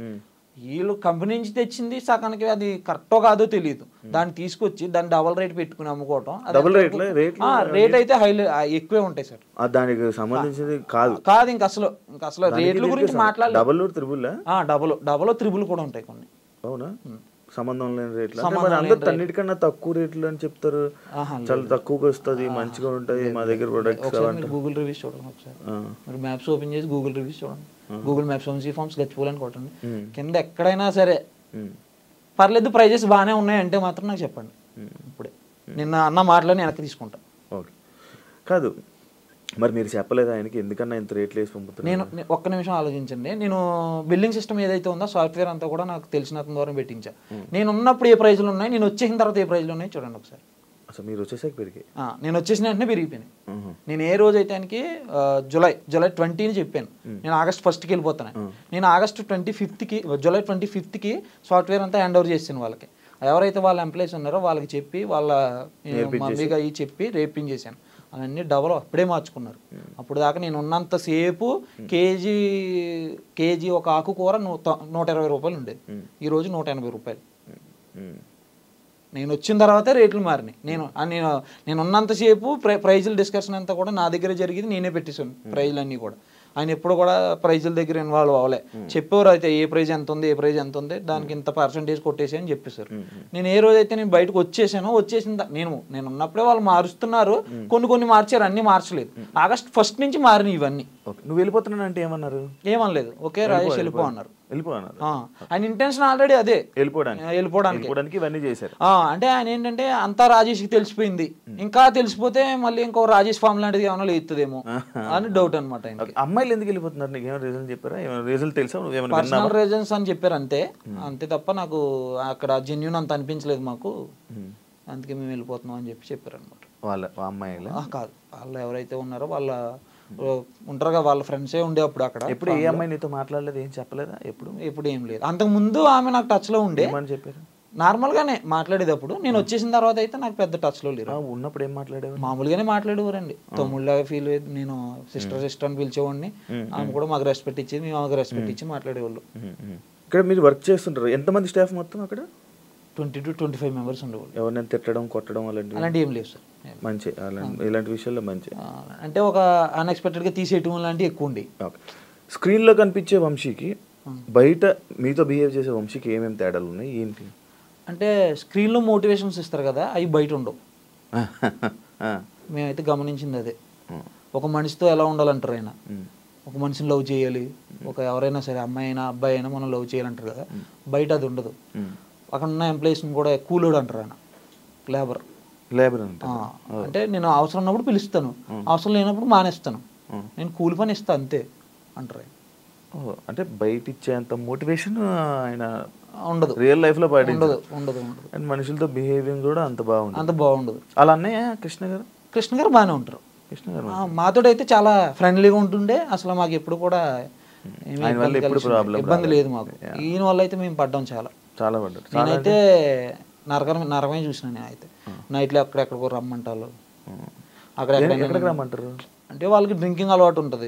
B: వీళ్ళు కంపెనీ నుంచి తెచ్చింది సగానికి అది కరెక్టో కాదో తెలియదు, దాన్ని తీసుకొచ్చి దాన్ని డబల్ రేట్ పెట్టుకుని అమ్ముకోవటం. రేట్ అయితే ఎక్కువే ఉంటాయి సార్,
A: దానికి సంబంధించింది కాదు.
B: ఇంకా అసలు రేట్ల గురించి మాట్లాడాలి. డబల్ త్రిబుల్ కూడా ఉంటాయి కొన్ని.
A: అవునా? సంబంధం లేని రేట్లు, అన్నిటికన్నా తక్కువ రేట్లు అని చెప్తారు. చాలా తక్కువగా వస్తుంది, మంచిగా ఉంటుంది మా దగ్గర ప్రొడక్ట్స్.
B: గూగుల్ రివ్యూస్ చూడండి ఒకసారి, మీరు మ్యాప్స్ ఓపెన్ చేసి గూగుల్ రివ్యూస్ చూడండి. గూగుల్ మ్యాప్స్ వంశీ ఫార్మ్స్ గచ్చిపోలని కొట్టండి, కింద ఎక్కడైనా సరే పర్లేదు ప్రైజెస్ బాగానే ఉన్నాయంటే మాత్రం నాకు చెప్పండి. ఇప్పుడే నిన్న అన్న మాటలని వెనక్కి తీసుకుంటా.
A: ఓకే, కాదు మరి మీరు చెప్పలేదు ఆయనకి ఎందుకన్నా ఇంత రేట్లు వేసి పంపుతున్నారు?
B: ఒక్క నిమిషం ఆలోచించండి. నేను బిల్లింగ్ సిస్టమ్ ఏదైతే ఉందో సాఫ్ట్వేర్ అంతా కూడా నాకు తెలిసిన అతని ద్వారా పెట్టించా. నేను ఉన్నప్పుడు ఏ ప్రైజ్లు ఉన్నాయి, నేను వచ్చేసిన తర్వాత ఏ ప్రైజ్లు ఉన్నాయి చూడండి ఒకసారి.
A: అసలు మీరు వచ్చేసాక పెరిగాయి?
B: నేను వచ్చేసిన వెంటనే పెరిగిపోయినాయి. నేను ఏ రోజు అయితే ఆయనకి జూలై 20 చెప్పాను, నేను ఆగస్ట్ 1కి వెళ్ళిపోతాను. నేను ఆగస్ట్ 25కి జూలై 25కి సాఫ్ట్వేర్ అంతా హ్యాండ్ ఓవర్ చేసాను వాళ్ళకి. ఎవరైతే వాళ్ళ ఎంప్లాయీస్ ఉన్నారో వాళ్ళకి చెప్పి వాళ్ళ మమ్మీగా అయ్యి చెప్పి రేపించేసాను. అవన్నీ డబల్ అప్పుడే మార్చుకున్నారు. అప్పుడు దాకా నేను ఉన్నంతసేపు కేజీ ఒక ఆకుకూర 120 రూపాయలు ఉండేది, ఈరోజు 180 రూపాయలు. నేను వచ్చిన తర్వాతే రేట్లు మారినాయి. నేను ఉన్నంతసేపు ప్రైజుల డిస్కషన్ అంతా కూడా నా దగ్గర జరిగింది, నేనే పెట్టేసాను ప్రైజులు అన్నీ కూడా. ఆయన ఎప్పుడు కూడా ప్రైజుల దగ్గర ఇన్వాల్వ్ అవ్వలే. చెప్పేవారు అయితే ఏ ప్రైజ్ ఎంత ఉంది, ఏ ప్రైజ్ ఎంత ఉంది, దానికి ఇంత పర్సెంటేజ్ కొట్టేసి అని చెప్పేశారు. నేను ఏ రోజైతే నేను బయటకు వచ్చేసిన నేను ఉన్నప్పుడే వాళ్ళు మారుస్తున్నారు. కొన్ని మార్చారు, అన్ని మార్చలేదు. ఆగస్ట్ 1 నుంచి మారినాయి ఇవన్నీ.
A: నువ్వు వెళ్ళిపోతున్నాను అంటే ఏమన్నారు?
B: ఏమనలేదు, ఓకే రాజేష్ వెళ్ళిపో అన్నారు. ఆయన ఇంటెన్షన్ ఆల్రెడీ అదే,
A: వెళ్ళిపోవడానికి ఇవన్నీ చేశారు.
B: అంటే ఆయన ఏంటంటే అంతా రాజేష్కి తెలిసిపోయింది, ఇంకా తెలిసిపోతే మళ్ళీ ఇంకో రాజేష్ ఫామ్ లాంటిది ఏమైనా లేదుదేమో అని డౌట్ అనమాట.
A: అమ్మాయిలు ఎందుకు వెళ్ళిపోతున్నారు? నీకు ఏమైనా రీజన్ చెప్పారా? రీజన్ తెలుసా?
B: పర్సనల్ రీజన్స్ అని చెప్పారు అంతే తప్ప నాకు అక్కడ జెన్యూన్ అంత అనిపించలేదు మాకు, అందుకే మేము వెళ్ళిపోతున్నాం అని చెప్పారు అనమాట.
A: వాళ్ళ అమ్మాయిలు
B: కాదు, వాళ్ళు ఎవరైతే ఉన్నారో వాళ్ళ ఉంటారుగా, వాళ్ళ ఫ్రెండ్సే ఉండే అప్పుడు అక్కడ.
A: ఎప్పుడు ఏ అమ్మాయి నీతో మాట్లాడలేదు, ఏం చెప్పలేదా?
B: ఎప్పుడు ఏం లేదు. అంతకు ముందు ఆమె నాకు టచ్ లో ఉండే,
A: చెప్పారు
B: నార్మల్గానే మాట్లాడేటప్పుడు. నేను వచ్చేసిన తర్వాత అయితే నాకు పెద్ద టచ్ లో లేరు.
A: ఉన్నప్పుడు ఏం మాట్లాడేవారు?
B: మామూలుగానే మాట్లాడేవారండి, తమ్ముళ్ళగా ఫీల్ అయ్యేది. నేను సిస్టర్ అని పిలిచేవాడిని, ఆమె కూడా మాకు రెస్పెక్ట్ ఇచ్చేది, మేము ఆమెకు రెస్పెక్ట్ ఇచ్చి మాట్లాడేవాళ్ళు.
A: ఇక్కడ మీరు వర్క్ చేస్తుంటారు, ఎంతమంది స్టాఫ్ మొత్తం అక్కడ?
B: 20 to 25 మెంబర్స్ ఉండేవాళ్ళు.
A: ఎవరినైనా తిట్టడం, కొట్టడం
B: అలాంటి ఏం లేవు సార్.
A: మంచి ఇలాంటి విషయాల్లో మంచి
B: అంటే ఒక అన్ఎక్స్పెక్టెడ్గా తీసేయటం లాంటివి ఎక్కువ ఉండేవి.
A: స్క్రీన్లో కనిపించే వంశీకి బయట మీతో బిహేవ్ చేసే వంశీకి ఏమేమి తేడాలు ఉన్నాయి, ఏంటి?
B: అంటే స్క్రీన్లో మోటివేషన్స్ ఇస్తారు కదా, అవి బయట ఉండవు. మేమైతే గమనించింది అదే. ఒక మనిషితో ఎలా ఉండాలంటారు ఆయన, ఒక మనిషిని లవ్ చేయాలి, ఎవరైనా సరే అమ్మాయి అయినా అబ్బాయి అయినా మనం లవ్ చేయాలంటారు కదా, బయట అది ఉండదు. అక్కడ ఉన్న ఎంప్లాయీస్ని కూడా కూలోడు అంటారు ఆయన, లేబర్ అంటే నేను అవసరం ఉన్నప్పుడు పిలుస్తాను, అవసరం లేనప్పుడు మానేస్తాను, నేను కూలి పని ఇస్తాను అంతే అంటారు ఆయన.
A: అంటే బయట ఇచ్చేంత మోటివేషన్ ఆయన
B: ఉండదు,
A: రియల్ లైఫ్ లో
B: ఉండదు.
A: అండ్ మనుషులతో బిహేవింగ్ కూడా అంత
B: బాగుండదు.
A: అలా అన్నయ్య కృష్ణ గారు
B: బాగానే ఉంటారు. మాతో అయితే చాలా ఫ్రెండ్లీగా ఉంటుండే, అసలు మాకు ఎప్పుడు కూడా ఇబ్బంది లేదు మాకు. ఈయన వల్ల అయితే మేము పడ్డాం, చాలా పడ్డాం. నేనైతే నరకమే చూసిన. నేనైతే నైట్లో ఎక్కడెక్కడికో రమ్మంటారు, అక్కడ
A: రమ్మంటారు
B: అంటే వాళ్ళకి డ్రింకింగ్ అలవాటు ఉంటుంది.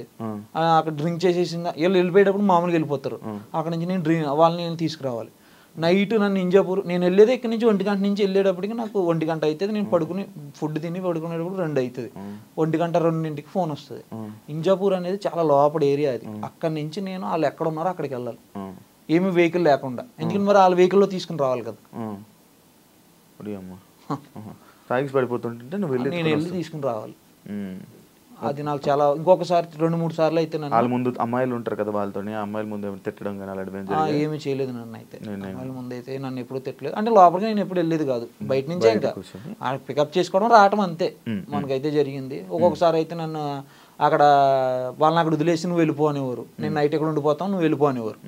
B: అక్కడ డ్రింక్ చేసేసి వెళ్ళిపోయేటప్పుడు మామూలుగా వెళ్ళిపోతారు. అక్కడ నుంచి వాళ్ళని తీసుకురావాలి. నైట్ నన్ను ఇంజాపూర్, నేను వెళ్ళేది ఇక్కడి నుంచి 1 గంట నుంచి వెళ్ళేటప్పటికి నాకు 1 గంట అవుతుంది. నేను పడుకుని ఫుడ్ తిని పడుకునేటప్పుడు 2 అవుతుంది. 1 గంట 2ంటికి ఫోన్ వస్తుంది. ఇంజాపూర్ అనేది చాలా లోపల ఏరియా అది. అక్కడి నుంచి నేను వాళ్ళు ఎక్కడ ఉన్నారో అక్కడికి వెళ్ళాలి, ఏమి వెహికల్ లేకుండా. ఎందుకంటే మరి వాళ్ళ వెహికల్లో తీసుకుని రావాలి కదా. నేను వెళ్ళి తీసుకుని రావాలి. అది నాకు చాలా, ఇంకొకసారి 2-3 సార్లు అయితే
A: వాళ్ళ ముందు అమ్మాయిలు ఉంటారు కదా, వాళ్ళతో అమ్మాయిల ముందు తిట్టడం కానీ
B: ఏమి చేయలేదు. నన్ను అయితే అమ్మాయిల ముందు అయితే నన్ను ఎప్పుడు తిట్టలేదు. అంటే లోపలికి నేను ఎప్పుడు వెళ్ళేది కాదు, బయట నుంచే ఇంకా పికప్ చేసుకోవడం రావటం అంతే మనకైతే జరిగింది. ఒక్కొక్కసారి అయితే నన్ను అక్కడ వాళ్ళని అక్కడ వదిలేసి నువ్వు వెళ్ళిపోనేవారు, నేను నైట్ ఎక్కడ ఉండిపోతాను, నువ్వు వెళ్ళిపోనేవారు.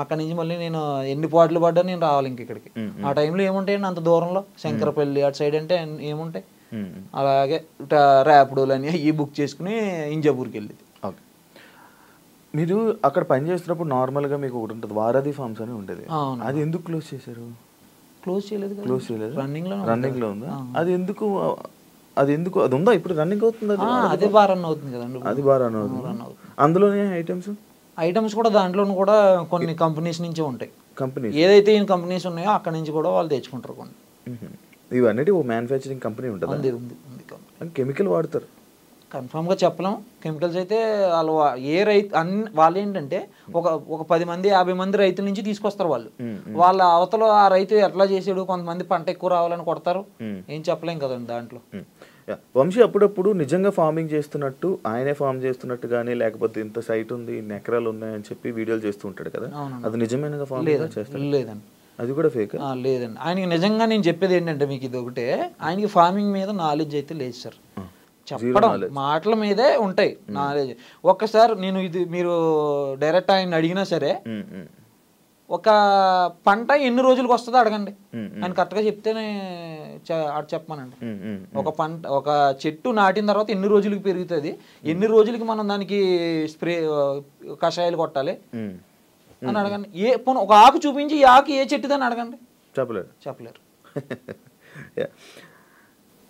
B: అక్కడ నుంచి మళ్ళీ నేను ఎన్ని పాటలు పడ్డా నేను రావాలి ఇంక ఇక్కడికి. ఆ టైంలో ఏముంటాయండి అంత దూరంలో, శంకరపల్లి అటు సైడ్ అంటే ఏముంటాయి. అలాగే ర్యాపిడోలని ఈ బుక్ చేసుకుని ఇంజాపూర్కి వెళ్ళేది.
A: ఓకే, మీరు అక్కడ పని చేస్తున్నప్పుడు నార్మల్గా మీకు ఒకటి ఉంటుంది, వారధి ఫార్మ్స్ అని ఉండేది. అది ఎందుకు క్లోజ్ చేశారు?
B: క్లోజ్ చేయలేదు,
A: రన్నింగ్ లో ఉందా? అది ఎందుకు అది ఉందా ఇప్పుడు? రన్నింగ్ అవుతుంది,
B: అదే బాగా రన్ అవుతుంది కదండి.
A: అది బాగా రన్ అవుతుంది. అందులోనే
B: ఐటమ్స్ కూడా దాంట్లోనూ కూడా కొన్ని కంపెనీస్ నుంచే ఉంటాయి.
A: కంపెనీ
B: ఏదైతే ఈ కంపెనీస్ ఉన్నాయో అక్కడ నుంచి కూడా వాళ్ళు తెచ్చుకుంటారు కొన్ని.
A: ఇవన్నీ ఓ మ్యానుఫ్యాక్చరింగ్ కంపెనీ ఉంటుంది, కెమికల్ వాడతారు.
B: కన్ఫామ్గా చెప్పలేం. కెమికల్స్ అయితే వాళ్ళు ఏ రైతు వాళ్ళు ఏంటంటే ఒక 10 మంది 50 మంది రైతుల నుంచి తీసుకొస్తారు వాళ్ళు. వాళ్ళ అవతల ఆ రైతు ఎట్లా చేసాడు, కొంతమంది పంట ఎక్కువ రావాలని కొడతారు, ఏం చెప్పలేం కదండి దాంట్లో.
A: వంశీ అప్పుడప్పుడు నిజంగా ఫార్మింగ్ చేస్తున్నట్టు, ఆయనే ఫార్మ్ చేస్తున్నట్టు కానీ, లేకపోతే ఇంత సైట్ ఉంది, ఇన్ని ఎకరాలు ఉన్నాయని చెప్పి వీడియోలు చేస్తూ ఉంటాడు కదా, అది నిజమైన ఫార్మింగ్ చేస్తారు?
B: లేదండి,
A: అది కూడా ఫేక్?
B: లేదండి. ఆయనకి నిజంగా నేను చెప్పేది ఏంటంటే మీకు ఇది ఒకటే, ఆయనకి ఫార్మింగ్ మీద నాలెడ్జ్ అయితే లేదు సార్. చెప్పడం మాటల మీదే ఉంటాయి నాలెడ్జ్. ఒక్కసారి నేను ఇది మీరు డైరెక్ట్ ఆయన అడిగినా సరే ఒక పంట ఎన్ని రోజులకు వస్తుందో అడగండి, ఆయన కరెక్ట్గా చెప్తేనే చెప్పమనండి. ఒక చెట్టు నాటిన తర్వాత ఎన్ని రోజులకి పెరుగుతుంది, ఎన్ని రోజులకి మనం దానికి స్ప్రే కషాయాలు కొట్టాలి అని అడగండి. ఒక ఆకు చూపించి ఈ ఆకు ఏ చెట్టుదని అడగండి, చెప్పలేరు.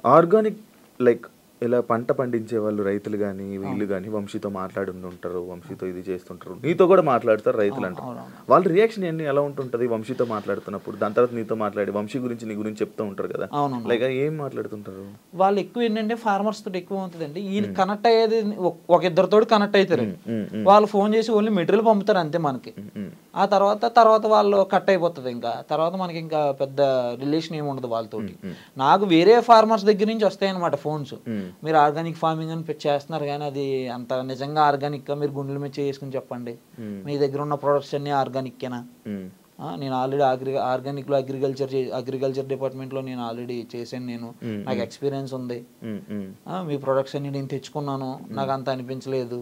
A: ఆర్గానిక్ లైక్ ఇలా పంట పండించే వాళ్ళు రైతులు కానీ వీళ్ళు కానీ వంశీతో మాట్లాడి ఉంటారు, వంశీతో ఇది చేస్తుంటారు, నీతో కూడా మాట్లాడతారు రైతులు అంటారు. వాళ్ళ రియాక్షన్ ఏంటి, ఎలా ఉంటుంటది వంశీతో మాట్లాడుతున్నప్పుడు? దాని తర్వాత నీతో మాట్లాడి వంశీ గురించి నీ గురించి చెప్తూ ఉంటారు కదా, లైక్ ఏం మాట్లాడుతుంటారు వాళ్ళు?
B: ఎక్కువ ఏంటంటే ఫార్మర్స్ తోటి ఎక్కువ ఉంటుందండి. ఈయన కనెక్ట్ అయ్యేది ఒక ఇద్దరితో కనెక్ట్ అవుతారు. వాళ్ళు ఫోన్ చేసి ఓన్లీ మెటీరియల్ పంపుతారు అంతే మనకి. ఆ తర్వాత వాళ్ళు కట్ అయిపోతుంది. ఇంకా తర్వాత మనకి ఇంకా పెద్ద రిలేషన్ ఏమి ఉండదు వాళ్ళతోటి. నాకు వేరే ఫార్మర్స్ దగ్గర నుంచి వస్తాయి అనమాట ఫోన్స్, మీరు ఆర్గానిక్ ఫార్మింగ్ అని చేస్తున్నారు కానీ అది అంత నిజంగా ఆర్గానిక్ గా మీరు గుండెల మీద చేసుకుని చెప్పండి, మీ దగ్గర ఉన్న ప్రొడక్ట్స్ అన్ని ఆర్గానిక్కేనా? నేను ఆల్రెడీ ఆర్గానిక్ లో అగ్రికల్చర్ డిపార్ట్మెంట్ లో నేను ఆల్రెడీ చేశాను, నాకు ఎక్స్పీరియన్స్ ఉంది, మీ ప్రొడక్ట్స్ అన్ని నేను తెచ్చుకున్నాను, నాకు అంత అనిపించలేదు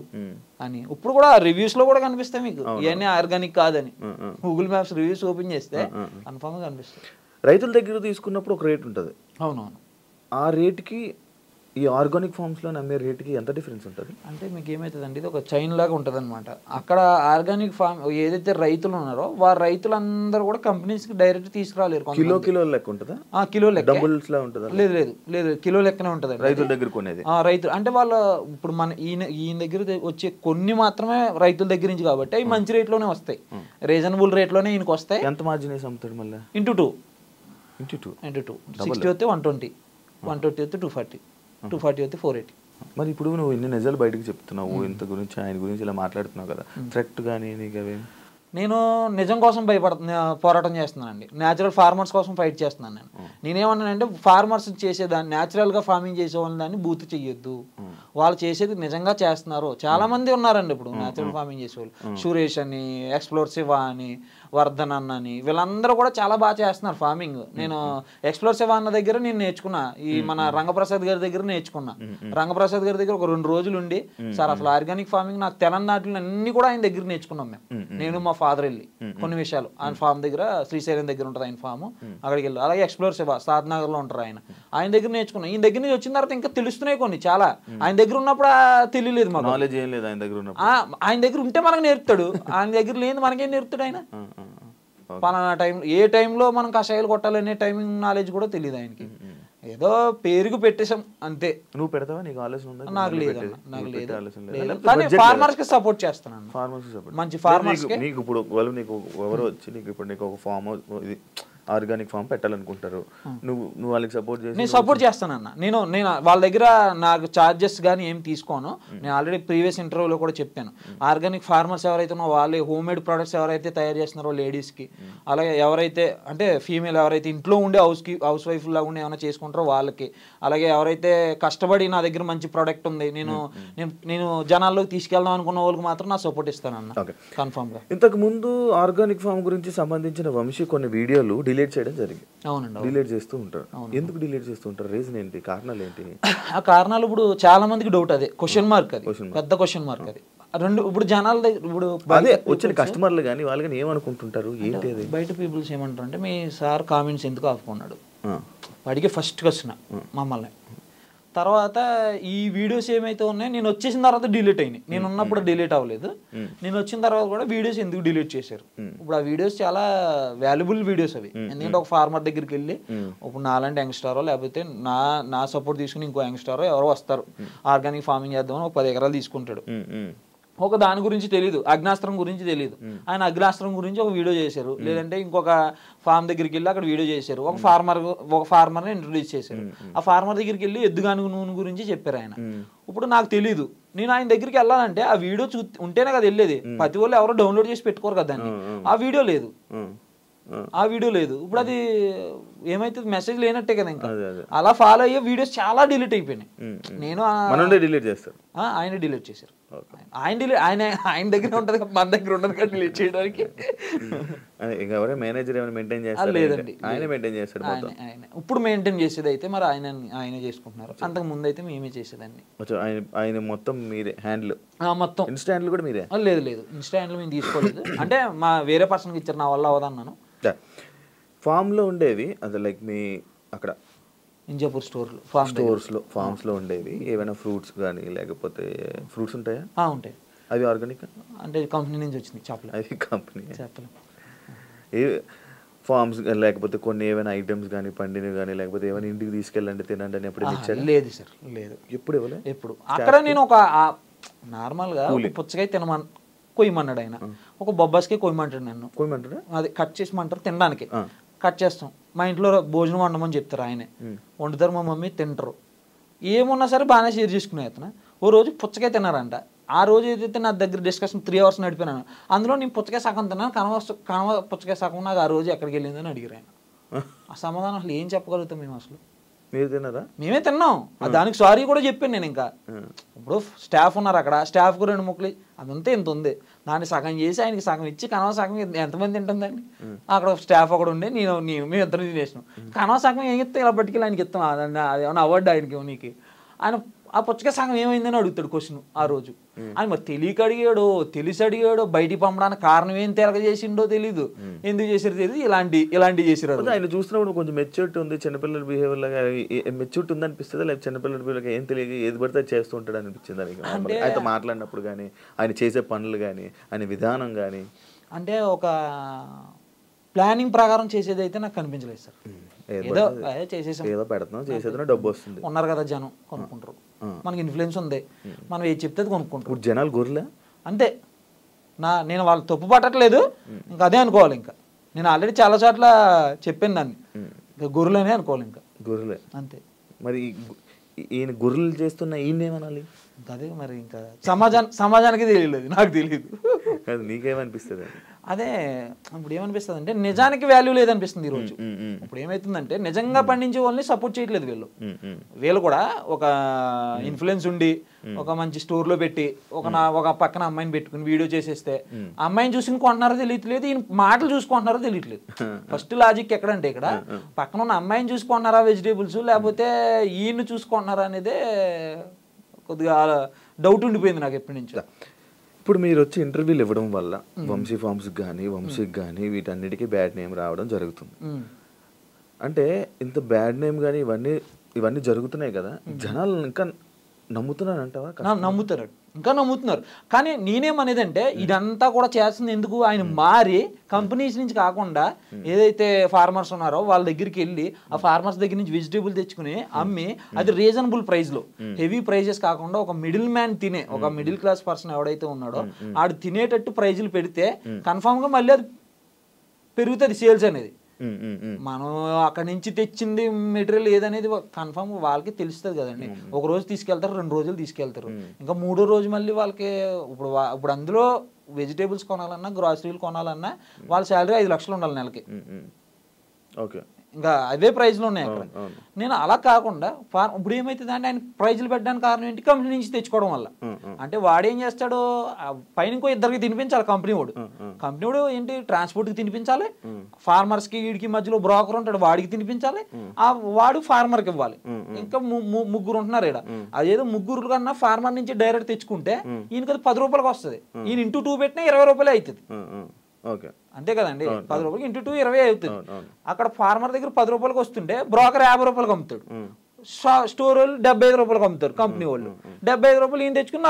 B: అని. ఇప్పుడు కూడా రివ్యూస్ లో కూడా కనిపిస్తాయి మీకు ఇవన్నీ ఆర్గానిక్ కాదని. గూగుల్ మ్యాప్స్ రివ్యూస్ ఓపెన్ చేస్తే కన్ఫర్మ్ గా కనిపిస్తాయి.
A: రైతుల దగ్గర తీసుకున్నప్పుడు ఒక రేట్ ఉంటుంది.
B: అవునవును.
A: ఆ రేట్కి ఈ ఆర్గానిక్ ఫార్మ్స్లో నమ్మే రేట్కి ఎంత డిఫరెన్స్ ఉంటుంది
B: అంటే మీకు ఏమవుతుందండి, ఇది ఒక చైన్ లాగా ఉంటుంది అనమాట. అక్కడ ఆర్గానిక్ ఫార్మ్ ఏదైతే రైతులు ఉన్నారో వారు రైతులందరూ కూడా కంపెనీస్కి డైరెక్ట్ తీసుకురాలేరు.
A: కిలో లెక్క ఉంటుందా?
B: కిలో లెక్క.
A: డబుల్స్ లా ఉంటుందా?
B: లేదు కిలో లెక్కనే ఉంటుంది
A: రైతుల దగ్గర కొనేది.
B: రైతులు అంటే వాళ్ళు ఇప్పుడు ఈయన దగ్గర వచ్చే కొన్ని మాత్రమే రైతుల దగ్గర నుంచి కాబట్టి అవి మంచి రేట్లోనే వస్తాయి, రీజనబుల్ రేట్లోనే ఈయనకి వస్తాయి.
A: ఎంత మార్జిన్ వేసి అమ్ముతాడు మళ్ళీ?
B: ఇంటూ టూ 60 వస్తే 120, 120 వస్తే 240, 240 వస్తే 480.
A: మరి ఇప్పుడు నువ్వు ఇన్ని నిజాలు బయటకు చెప్తున్నావు, ఇంత గురించి ఆయన గురించి ఇలా మాట్లాడుతున్నావు కదా, థ్రెట్ కానీ నీకు అవి?
B: నేను నిజం కోసం పోరాటం చేస్తున్నానండి, న్యాచురల్ ఫార్మర్స్ కోసం ఫైట్ చేస్తున్నాను. నేనేమన్నానంటే ఫార్మర్స్ చేసేదాన్ని, న్యాచురల్గా ఫార్మింగ్ చేసే వాళ్ళని దాన్ని బూత్ చెయ్యొద్దు, వాళ్ళు చేసేది నిజంగా చేస్తున్నారు. చాలా మంది ఉన్నారండి ఇప్పుడు న్యాచురల్ ఫార్మింగ్ చేసేవాళ్ళు, సురేష్ అని, ఎక్స్ప్లోర్ శివ అని, వర్ధన్ అన్న అని, వీళ్ళందరూ కూడా చాలా బాగా చేస్తున్నారు ఫార్మింగ్. నేను ఎక్స్ప్లోర్ శివ అన్న దగ్గర నేను నేర్చుకున్నా, ఈ మన రంగప్రసాద్ గారి దగ్గర నేర్చుకున్నా. రంగప్రసాద్ గారి దగ్గర ఒక 2 రోజులు ఉండి, సార్ అసలు ఆర్గానిక్ ఫార్మింగ్ నాకు తెలంగాణలో అన్ని కూడా ఆయన దగ్గర నేర్చుకున్నాం మేము. నేను మా ఫాదర్ వెళ్ళి కొన్ని విషయాలు ఆయన ఫామ్ దగ్గర, శ్రీశైలం దగ్గర ఉంటుంది ఆయన ఫామ్, అక్కడికి వెళ్ళి. అలాగే ఎక్స్ప్లోర్ శివ సాద్నగర్ లో ఉంటారు ఆయన దగ్గర నేర్చుకున్నాం. ఈయన దగ్గర నుంచి వచ్చిన తర్వాత ఇంకా తెలుస్తున్నాయి కొన్ని చాలా. ఆయన దగ్గర ఉన్నప్పుడు తెలియలేదు మాకు,
A: నాలెడ్జ్ ఏం లేదు ఆయన దగ్గర ఉన్నప్పుడు.
B: ఆయన దగ్గర ఉంటే మనకు నేర్పుతాడు, ఆయన దగ్గర లేదు మనకేం నేర్పుతాడు ఆయన. పలానా టైం ఏ టైంలో మనం కషాయాలు కొట్టాలనే టైమింగ్ నాలెడ్జ్ కూడా తెలియదు ఆయనకి. ఏదో పేరుకు పెట్టేసాం అంతే.
A: నువ్వు పెడతావా? నీకు ఆలోచన ఉందా?
B: నాకు లేదు, కానీ ఫార్మర్స్ కి సపోర్ట్ చేస్తున్నాను. మంచి ఫార్మర్స్ కి.
A: నీకు ఇప్పుడు నీకు ఎవరు వచ్చి నీకు ఒక ఫామ్ ఇది ఆర్గానిక్ ఫామ్ పెట్టాలనుకుంటారు, నువ్వు వాళ్ళకి సపోర్ట్ చేసి?
B: నేను సపోర్ట్ చేస్తానన్న. నేను వాళ్ళ దగ్గర నాకు చార్జెస్ కానీ ఏం తీసుకోను. నేను ఆల్రెడీ ప్రీవియస్ ఇంటర్వ్యూలో కూడా చెప్పాను, ఆర్గానిక్ ఫార్మర్స్ ఎవరైతే ఉన్నారో వాళ్ళే హోమ్ మేడ్ ప్రొడక్ట్స్ ఎవరైతే తయారు చేస్తున్నారో లేడీస్కి, అలాగే ఎవరైతే అంటే ఫీమేల్ ఎవరైతే ఇంట్లో ఉండే హౌస్ వైఫ్ లాగా ఉండి ఏమైనా చేసుకుంటారో వాళ్ళకి, అలాగే ఎవరైతే కష్టపడి నా దగ్గర మంచి ప్రోడక్ట్ ఉంది నేను జనాల్లోకి తీసుకెళ్దాం అనుకున్న వాళ్ళకి మాత్రం నా సపోర్ట్ ఇస్తానన్న కన్ఫర్మ్ గా.
A: ఇంతకు ముందు ఆర్గానిక్ ఫామ్ గురించి సంబంధించిన వంశీ కొన్ని వీడియోలు డిలీట్ చేయడం జరిగింది.
B: అవునండి,
A: డిలీట్ చేస్తూ ఉంటారు. ఎందుకు డిలీట్ చేస్తూ ఉంటారు? రీజన్ ఏంటి? కారణాలు ఏంటి?
B: ఆ కారణాలు ఇప్పుడు చాలా మందికి డౌట్, అదే క్వశ్చన్ మార్క్, అది పెద్ద క్వశ్చన్ మార్క్. అది ఇప్పుడు జనాల దగ్గర ఇప్పుడు
A: అదే వచ్చిన కస్టమర్లు కానీ వాళ్ళు కానీ ఏమనుకుంటుంటారు, ఏంటి అది?
B: బయట పీపుల్స్ ఏమంటారు అంటే, మీ సార్ కామెంట్స్ ఎందుకు ఆపుకున్నాడు వాడికి ఫస్ట్ క్వశ్చన్ మమ్మల్ని. తర్వాత ఈ వీడియోస్ ఏమైతే ఉన్నాయో నేను వచ్చేసిన తర్వాత డిలీట్ అయినాయి, నేను ఉన్నప్పుడు డిలీట్ అవ్వలేదు. నేను వచ్చిన తర్వాత కూడా వీడియోస్ ఎందుకు డిలీట్ చేశారు? ఇప్పుడు ఆ వీడియోస్ చాలా వాల్యుబుల్ వీడియోస్ అవి. ఎందుకంటే ఒక ఫార్మర్ దగ్గరికి వెళ్ళి ఇప్పుడు నాలాంటి యంగ్స్టారో లేకపోతే నా సపోర్ట్ తీసుకుని ఇంకో యంగ్స్టారో ఎవరో వస్తారు, ఆర్గానిక్ ఫార్మింగ్ చేద్దామని ఒక 10 ఎకరాలు తీసుకుంటాడు. ఒక దాని గురించి తెలియదు, అగ్నాస్త్రం గురించి తెలియదు. ఆయన అగ్నాస్త్రం గురించి ఒక వీడియో చేశారు, లేదంటే ఇంకొక ఫార్మ్ దగ్గరికి వెళ్ళి అక్కడ వీడియో చేశారు. ఒక ఫార్మర్ని ఇంట్రొడ్యూస్ చేశారు. ఆ ఫార్మర్ దగ్గరికి వెళ్ళి ఎద్దుగానుగు నూనె గురించి చెప్పారు ఆయన. ఇప్పుడు నాకు తెలియదు, నేను ఆయన దగ్గరికి వెళ్ళాలంటే ఆ వీడియో ఉంటేనే కదా వెళ్ళేది. ప్రతి వాళ్ళు ఎవరో డౌన్లోడ్ చేసి పెట్టుకోరు కదా దాన్ని. ఆ వీడియో లేదు, ఆ వీడియో లేదు. ఇప్పుడు అది ఏమైతుంది, మెసేజ్ లేనట్టే కదా ఇంకా.
A: అదే అదే
B: అలా ఫాలో అయ్యే వీడియోస్ చాలా డిలీట్ అయిపోయినాయి. నేను
A: మనోడే డిలీట్ చేస్తారు.
B: ఆయన డిలీట్ చేశారు. ఆయన దగ్గర ఉంటుంది, మన దగ్గర ఉండదు కదా డిలీట్ చేయడానికి.
A: ఎవరైనా మేనేజర్ ఏమైనా మెయింటైన్ చేస్తారు?
B: లేదండి,
A: ఆయన మెయింటైన్ చేస్తాడు.
B: ఆయన ఇప్పుడు మెయింటైన్ చేసేది అయితే మరి ఆయనే చేసుకుంటున్నారు. అంతకు ముందు అయితే మేమే చేసేదాన్ని.
A: ఆయన మొత్తం మీరే హ్యాండిల్,
B: మొత్తం
A: ఇన్స్టా హ్యాండిల్ కూడా మీరే?
B: లేదు లేదు, ఇన్స్టా హ్యాండిల్ మేము తీసుకోలేదు. అంటే మా వేరే పర్సన్కి ఇచ్చారు, నా వల్ల అవదన్నాను.
A: ఫామ్లో ఉండేవి అది లైక్ మీ అక్కడ
B: ఇంజాపూర్
A: ఫార్మ్స్లో ఉండేవి ఏమైనా ఫ్రూట్స్ కానీ లేకపోతే ఫ్రూట్స్ ఉంటాయా?
B: ఉంటాయి.
A: అవి ఆర్గానిక్
B: అంటే కంపెనీ నుంచి వచ్చింది చేపలు.
A: అవి కంపెనీ
B: చేపలు
A: ఏ ఫార్మ్స్ లేకపోతే కొన్ని ఏమైనా ఐటమ్స్ కానీ పండినవి కానీ లేకపోతే ఏమైనా ఇంటికి తీసుకెళ్ళండి తినండి అని ఎప్పుడు ఇచ్చారు?
B: లేదు సార్, లేదు.
A: ఎప్పుడు ఇవ్వలేదు.
B: ఎప్పుడు అక్కడ నేను ఒక నార్మల్గా పుచ్చకాయ కొయ్యమన్నాడు ఆయన, ఒక బొబ్బాస్కాయ కొయ్యమంటాడు నన్ను.
A: కొయ్యమంటాడు,
B: అది కట్ చేసిమంటారు తినడానికి, కట్ చేస్తాం. మా ఇంట్లో భోజనం వండమని చెప్తారు, ఆయనే వండుతారు, మా మమ్మీ తింటారు. ఏమున్నా సరే బాగానే షేర్ చేసుకునే అతను. ఓ రోజు పుచ్చకాయ తిన్నారంట. ఆ రోజు ఏదైతే నా దగ్గర డిస్కషన్ 3 hours నడిపినాను, అందులో నేను పుచ్చకాయ సగం తిన్నాను, కనవ పుచ్చకాయ సగం నాకు ఆ రోజు ఎక్కడికి వెళ్ళిందని అడిగారు ఆయన. ఆ సమాధానం అసలు ఏం చెప్పగలుగుతాం మేము? అసలు
A: మీరు తిన్నారా?
B: మేమే తిన్నాం. దానికి సారీ కూడా చెప్పాను నేను. ఇంకా ఇప్పుడు స్టాఫ్ ఉన్నారు అక్కడ, స్టాఫ్కు 2 ముక్కలు అదంతా ఇంత ఉంది, దాన్ని సగం చేసి ఆయనకి సగం ఇచ్చి కనవ సగం ఎంతమంది తింటుందండి? అక్కడ స్టాఫ్ ఒకడు ఉండే, మేము ఇద్దరు తినేసినాం. కనవ సగం ఏం ఇస్తాం, ఇలా పట్టుకెళ్ళి ఆయనకి ఇస్తాం, అదేమన్నా అవార్డు ఆయనకి నీకు. ఆయన ఆ పుచ్చకాయ సగం ఏమైందని అడుగుతాడు క్వశ్చన్ ఆ రోజు. ఆయన మరి తెలియక అడిగాడో తెలిసి అడిగాడో, బయటికి పంపడానికి కారణం ఏం తెలియజేసిండో తెలీదు, ఎందుకు చేసారో తెలియదు, ఇలాంటివి చేసారు.
A: ఆయన చూస్తున్నప్పుడు కొంచెం మెచ్యూరిటీ ఉంది, చిన్నపిల్లల బిహేవియర్ లాగా మెచ్యూరిటీ ఉంది అనిపిస్తుంది, లేకపోతే చిన్నపిల్లల బిహేవియర్ ఏం తెలియక ఏది పడితే చేస్తూ ఉంటాడు అనిపించింది దానికి ఆయనతో మాట్లాడినప్పుడు కానీ, ఆయన చేసే పనులు కానీ, ఆయన విధానం కానీ?
B: అంటే ఒక ప్లానింగ్ ప్రకారం చేసేది అయితే నాకు కనిపించలేదు సార్. ఏదో చేసేసాం,
A: ఏదో పెడుతున్నాం, చేసేదో డబ్బు వస్తుంది.
B: ఉన్నారు కదా జనం, కొనుక్కుంటారు, మనకి ఇన్ఫ్లుయెన్స్ ఉంది, మనం ఏది చెప్తే కొనుక్కుంటారు.
A: ఇప్పుడు జనాలు గొర్రెలే అంతే.
B: నేను వాళ్ళు తప్పు పట్టట్లేదు, ఇంకా అదే అనుకోవాలి. ఇంకా నేను ఆల్రెడీ చాలా చోట్ల చెప్పాను దాన్ని, ఇంకా గొర్రెలనే అనుకోవాలి, ఇంకా గొర్రెలే అంతే.
A: మరి ఈయన గొర్రెలు చేస్తున్న ఈయన ఏమనాలి?
B: అదే మరి ఇంకా సమాజానికి తెలియలేదు, నాకు తెలియదు.
A: నీకేమనిపిస్తుంది?
B: అదే ఇప్పుడు ఏమనిపిస్తుంది అంటే నిజానికి వాల్యూ లేదనిపిస్తుంది ఈరోజు. ఇప్పుడు ఏమవుతుందంటే నిజంగా పండించే వాళ్ళని సపోర్ట్ చేయట్లేదు వీళ్ళు కూడా. ఒక ఇన్ఫ్లుయెన్స్ ఉండి ఒక మంచి స్టోర్లో పెట్టి ఒక పక్కన అమ్మాయిని పెట్టుకుని వీడియో చేసేస్తే అమ్మాయిని చూసి కొంటున్నారో తెలియట్లేదు, ఈయన మాటలు చూసుకుంటున్నారో తెలియట్లేదు. ఫస్ట్ లాజిక్ ఎక్కడంటే ఇక్కడ పక్కన ఉన్న అమ్మాయిని చూసుకుంటున్నారా వెజిటేబుల్స్, లేకపోతే ఈయన్ని చూసుకుంటున్నారా అనేదే కొద్దిగా డౌట్ ఉండిపోయింది నాకు ఎప్పటి నుంచో.
A: ఇప్పుడు మీరు వచ్చి ఇంటర్వ్యూలు ఇవ్వడం వల్ల వంశీ ఫార్మ్స్కి కానీ వంశీకి కానీ వీటన్నిటికీ బ్యాడ్ నేమ్ రావడం జరుగుతుంది. అంటే ఇంత బ్యాడ్ నేమ్ కానీ ఇవన్నీ జరుగుతున్నాయి కదా, జనాలు ఇంకా నమ్ముతున్నారు అంటావా?
B: నమ్ముతారు, ఇంకా నమ్ముతున్నారు. కానీ నేనేమనేది అంటే ఇదంతా కూడా చేస్తుంది ఎందుకు, ఆయన మారి కంపెనీస్ నుంచి కాకుండా ఏదైతే ఫార్మర్స్ ఉన్నారో వాళ్ళ దగ్గరికి వెళ్ళి ఆ ఫార్మర్స్ దగ్గర నుంచి వెజిటేబుల్ తెచ్చుకుని అమ్మి అది రీజనబుల్ ప్రైస్ లో, హెవీ ప్రైజెస్ కాకుండా ఒక మిడిల్ మ్యాన్ తినే, ఒక మిడిల్ క్లాస్ పర్సన్ ఎవడైతే ఉన్నాడో ఆడు తినేటట్టు ప్రైజులు పెడితే కన్ఫామ్ గా మళ్ళీ అది పెరుగుతుంది సేల్స్ అనేది. మనం అక్కడి నుంచి తెచ్చింది మెటీరియల్ ఏదనేది కన్ఫామ్ వాళ్ళకి తెలుస్తుంది కదండి. ఒక రోజు తీసుకెళ్తారు, 2 రోజులు తీసుకెళ్తారు, ఇంకా 3వ రోజు మళ్ళీ వాళ్ళకి ఇప్పుడు అందులో వెజిటేబుల్స్ కొనాలన్నా గ్రాసరీలు కొనాలన్నా వాళ్ళ శాలరీ 5 లక్షలు ఉండాలి నెలకి. ఓకే, ఇంకా అవే ప్రైజ్లు ఉన్నాయి అక్కడ. నేను అలా కాకుండా ఇప్పుడు ఏమైతుంది అంటే ఆయన ప్రైజ్లు పెట్టడానికి కారణం ఏంటి, కంపెనీ నుంచి తెచ్చుకోవడం వల్ల. అంటే వాడేం చేస్తాడు, పైన ఇంకో 2కి తినిపించాలి కంపెనీ వాడు ఏంటి ట్రాన్స్పోర్ట్కి తినిపించాలి, ఫార్మర్స్కి వీడికి మధ్యలో బ్రోకర్ ఉంటాడు వాడికి తినిపించాలి, వాడు ఫార్మర్కి ఇవ్వాలి. ఇంకా 3 ఉంటున్నారు ఇక్కడ. అదేదో 3 కన్నా ఫార్మర్ నుంచి డైరెక్ట్ తెచ్చుకుంటే ఈయనకి అది 10 రూపాయలకి వస్తుంది, ఈయన ఇంటూ 2 పెట్టినా 20 రూపాయలే అవుతుంది. అంతే కదండి, 10 రూపాయలకి ఇంటూ 2 20 అవుతుంది. అక్కడ ఫార్మర్ దగ్గర 10 రూపాయలకి వస్తుంటే బ్రోకర్ 50 రూపాయలకి అమ్ముతాడు, స్టోర్ వాళ్ళు 75 రూపాయలకి అమ్ముతారు, కంపెనీ వాళ్ళు 75 రూపాయలు ఈయన తెచ్చుకుని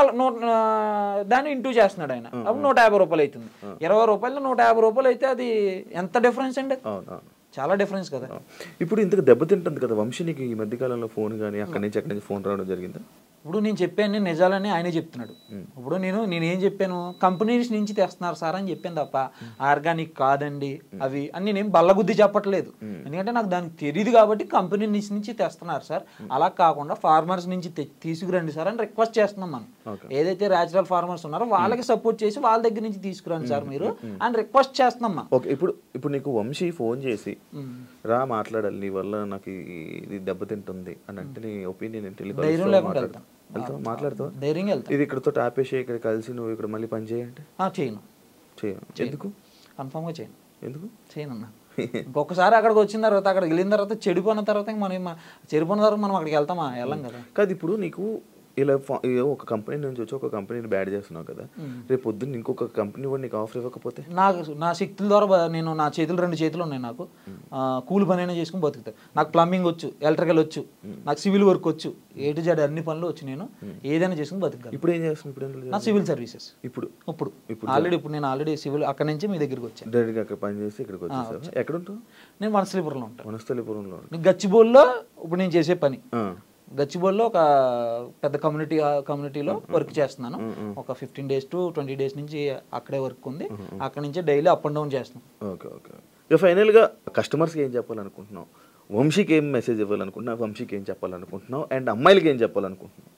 B: దాన్ని ఇంటూ చేస్తున్నాడు ఆయన, అప్పుడు 150 రూపాయలు అవుతుంది. 20 రూపాయలు 150 రూపాయలు అయితే అది ఎంత డిఫరెన్స్ అండి, చాలా డిఫరెన్స్ కదా.
A: ఇప్పుడు ఇంతకు దెబ్బతింటుంది కదా వంశీనికి ఈ మధ్యకాలంలో ఫోన్ కానీ అక్కడి నుంచి ఫోన్ రావడం జరిగిందా?
B: ఇప్పుడు నేను చెప్పాను నిజాలని ఆయనే చెప్తున్నాడు. ఇప్పుడు నేనేం చెప్పాను, కంపెనీస్ నుంచి తెస్తున్నారు సార్ అని చెప్పాను తప్ప ఆర్గానిక్ కాదండి అవి అని నేనేం బల్లగుద్ది చెప్పట్లేదు. ఎందుకంటే నాకు దానికి తెలియదు కాబట్టి కంపెనీ నుంచి తెస్తున్నారు సార్, అలా కాకుండా ఫార్మర్స్ నుంచి తీసుకురండి సార్ అని రిక్వెస్ట్ చేస్తున్నాం మనం. ఏదైతే న్యాచురల్ ఫార్మర్స్ ఉన్నారో వాళ్ళకి సపోర్ట్ చేసి వాళ్ళ దగ్గర నుంచి తీసుకురండి సార్ మీరు అని రిక్వెస్ట్ చేస్తున్నాం.
A: ఓకే, ఇప్పుడు నీకు వంశీ ఫోన్ చేసి రా మాట్లాడాలి నీ వల్ల నాకు ఇది దెబ్బతింటుంది అని అంటే నీ ఒపీనియన్ ఏంటి? మాట్లాడతావు
B: ధైర్యంగా వెళ్తా.
A: ఇది ఇక్కడతో ఆపేసి ఇక్కడ కలిసి నువ్వు ఇక్కడ మళ్ళీ పని చేయంటే
B: చేయను.
A: ఎందుకు?
B: కన్ఫామ్గా చేయను.
A: ఎందుకు
B: చేయనన్నా? ఇంకొకసారి అక్కడికి వచ్చిన తర్వాత అక్కడికి వెళ్ళిన తర్వాత చెడిపోయిన తర్వాత చెడిపోయిన తర్వాత మనం అక్కడికి వెళ్తామా? వెళ్ళం కదా.
A: కాదు, ఇప్పుడు నీకు ఇలా ఒక కంపెనీ నుంచి వచ్చి ఒక కంపెనీని బ్యాడ్ చేస్తున్నావు కదా, రేపు పొద్దున్న ఇంకొక కంపెనీ కూడా నీకు ఆఫర్ ఇవ్వకపోతే? నా శక్తుల ద్వారా నేను నా చేతులు 2 చేతులు ఉన్నాయి, నాకు కూలి పని అయినా చేసుకుని బతుకుతాను. నాకు ప్లంబింగ్ వచ్చు, ఎలక్ట్రికల్ వచ్చు, నాకు సివిల్ వర్క్ వచ్చు, A to Z అన్ని పనులు వచ్చు, నేను ఏదైనా చేసుకుని బతుకుతాను. ఇప్పుడు ఏం చేస్తున్నావు? నా
B: సివిల్ సర్వీసెస్. ఇప్పుడు నేను ఆల్రెడీ సివిల్ అక్కడ నుంచి మీ దగ్గరికి వచ్చాను.
A: డైరెక్ట్గా అక్కడ పని చేసి ఇక్కడికి వచ్చేసావా? ఎక్కడ ఉంటావు?
B: నేను వనస్థలిపురంలో ఉంటాను.
A: వనస్థలిపురంలో.
B: గచ్చిబౌలిలో ఇప్పుడు నేను చేసే పని గచ్చిబౌలిలో ఒక పెద్ద కమ్యూనిటీలో వర్క్ చేస్తున్నాను. ఒక 15 days to 20 days నుంచి అక్కడే వర్క్ ఉంది. అక్కడ నుంచి డైలీ అప్ అండ్ డౌన్ చేస్తున్నాను.
A: Okay okay. ఇక ఫైనల్గా కస్టమర్స్కి ఏం చెప్పాలనుకుంటున్నావు? వంశీకి ఏం మెసేజ్ ఇవ్వాలనుకుంటున్నావు? వంశీకి ఏం చెప్పాలనుకుంటున్నావు? అండ్ అమ్మాయిలకి ఏం చెప్పాలనుకుంటున్నావు?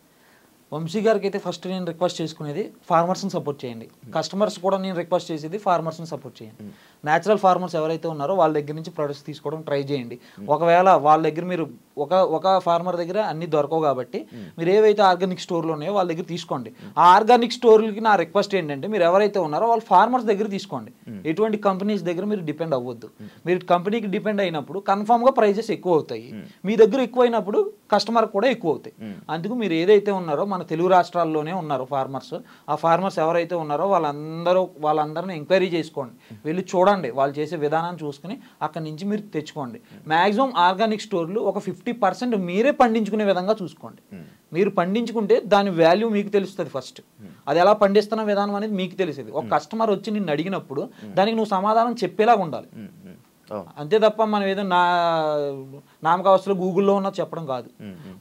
B: వంశీ గారికి అయితే ఫస్ట్ నేను రిక్వెస్ట్ చేసుకునేది ఫార్మర్స్ని సపోర్ట్ చేయండి. కస్టమర్స్ కూడా నేను రిక్వెస్ట్ చేసేది ఫార్మర్స్ని సపోర్ట్ చేయండి. న్యాచురల్ ఫార్మర్స్ ఎవరైతే ఉన్నారో వాళ్ళ దగ్గర నుంచి ప్రొడక్ట్స్ తీసుకోవడం ట్రై చేయండి. ఒకవేళ వాళ్ళ దగ్గర మీరు ఒక ఫార్మర్ దగ్గర అన్ని దొరకవు కాబట్టి మీరు ఏవైతే ఆర్గానిక్ స్టోర్లు ఉన్నాయో వాళ్ళ దగ్గర తీసుకోండి. ఆ ఆర్గానిక్ స్టోర్లకి నా రిక్వెస్ట్ ఏంటంటే మీరు ఎవరైతే ఉన్నారో వాళ్ళు ఫార్మర్స్ దగ్గర తీసుకోండి. ఎటువంటి కంపెనీస్ దగ్గర మీరు డిపెండ్ అవ్వద్దు. మీరు కంపెనీకి డిపెండ్ అయినప్పుడు కన్ఫామ్గా ప్రైజెస్ ఎక్కువ అవుతాయి. మీ దగ్గర ఎక్కువ అయినప్పుడు కస్టమర్ కూడా ఎక్కువ అవుతాయి. అందుకు మీరు ఏదైతే ఉన్నారో మన తెలుగు రాష్ట్రాల్లోనే ఉన్నారు ఫార్మర్స్. ఆ ఫార్మర్స్ ఎవరైతే ఉన్నారో వాళ్ళందరినీ ఎంక్వైరీ చేసుకోండి, వెళ్ళి చూడండి, వాళ్ళు చేసే విధానాన్ని చూసుకుని అక్కడి నుంచి మీరు తెచ్చుకోండి. మ్యాక్సిమం ఆర్గానిక్ స్టోర్లు ఒక 50% మీరే పండించుకునే విధంగా చూసుకోండి. మీరు పండించుకుంటే దాని వాల్యూ మీకు తెలుస్తుంది. ఫస్ట్ అది ఎలా పండిస్తున్న విధానం అనేది మీకు తెలిసేది. ఒక కస్టమర్ వచ్చి నిన్ను అడిగినప్పుడు దానికి నువ్వు సమాధానం చెప్పేలాగా ఉండాలి. అంతే తప్ప మనం ఏదో నామకావస్థలో గూగుల్లో ఉన్న చెప్పడం కాదు.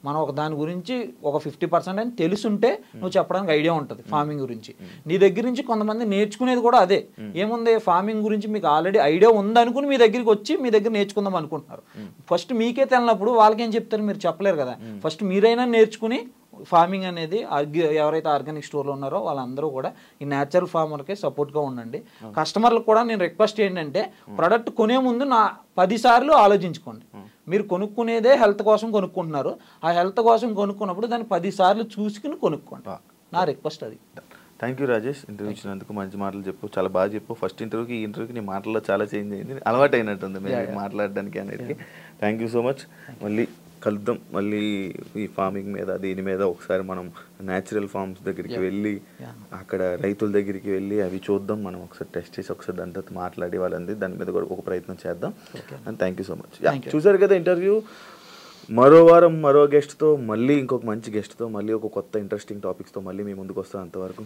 B: మనం దాని గురించి ఒక 50% అని తెలుసుంటే నువ్వు చెప్పడానికి ఐడియా ఉంటుంది ఫార్మింగ్ గురించి. నీ దగ్గర నుంచి కొంతమంది నేర్చుకునేది కూడా అదే. ఏముంది, ఫార్మింగ్ గురించి మీకు ఆల్రెడీ ఐడియా ఉందనుకుని మీ దగ్గరికి వచ్చి మీ దగ్గర నేర్చుకుందాం అనుకుంటున్నారు. ఫస్ట్ మీకే తెలినప్పుడు వాళ్ళకేం చెప్తారు? మీరు చెప్పలేరు కదా. ఫస్ట్ మీరైనా నేర్చుకుని ఫార్మింగ్ అనేది ఎవరైతే ఆర్గానిక్ స్టోర్లో ఉన్నారో వాళ్ళందరూ కూడా ఈ న్యాచురల్ ఫార్మర్కే సపోర్ట్గా ఉండండి. కస్టమర్లకు కూడా నేను రిక్వెస్ట్ ఏంటంటే ప్రోడక్ట్ కొనే ముందు 10 సార్లు ఆలోచించుకోండి. మీరు కొనుక్కునేదే హెల్త్ కోసం కొనుక్కుంటున్నారు. ఆ హెల్త్ కోసం కొనుక్కున్నప్పుడు దాన్ని 10 సార్లు చూసుకుని కొనుక్కోండి. నా రిక్వెస్ట్ అది.
A: థ్యాంక్ యూ రాజేష్, ఇంటర్వ్యూ ఇచ్చినందుకు. మంచి మాటలు చెప్పు, చాలా బాగా చెప్పు. ఫస్ట్ ఇంటర్వ్యూకి ఈ ఇంటర్వ్యూకి నీ మాటల్లో చాలా చేంజ్ అయింది, అలవాటు అయినట్టుంది మీరు మాట్లాడడానికి అనేది. Thank you so much. మళ్ళీ కలుద్దాం. మళ్ళీ ఈ ఫార్మింగ్ మీద దీని మీద ఒకసారి మనం న్యాచురల్ ఫార్మ్స్ దగ్గరికి వెళ్ళి అక్కడ రైతుల దగ్గరికి వెళ్ళి అవి చూద్దాం. మనం ఒకసారి టెస్ట్ చేసి ఒకసారి దాని తర్వాత మాట్లాడి వాళ్ళంది దాని మీద కూడా ఒక ప్రయత్నం చేద్దాం. And thank you so much. చూసారు కదా ఇంటర్వ్యూ. మరో వారం మరో గెస్ట్తో, మళ్ళీ ఇంకొక మంచి గెస్ట్తో, మళ్ళీ ఒక కొత్త ఇంట్రెస్టింగ్ టాపిక్స్తో మళ్ళీ మీ ముందుకు వస్తాం. అంతవరకు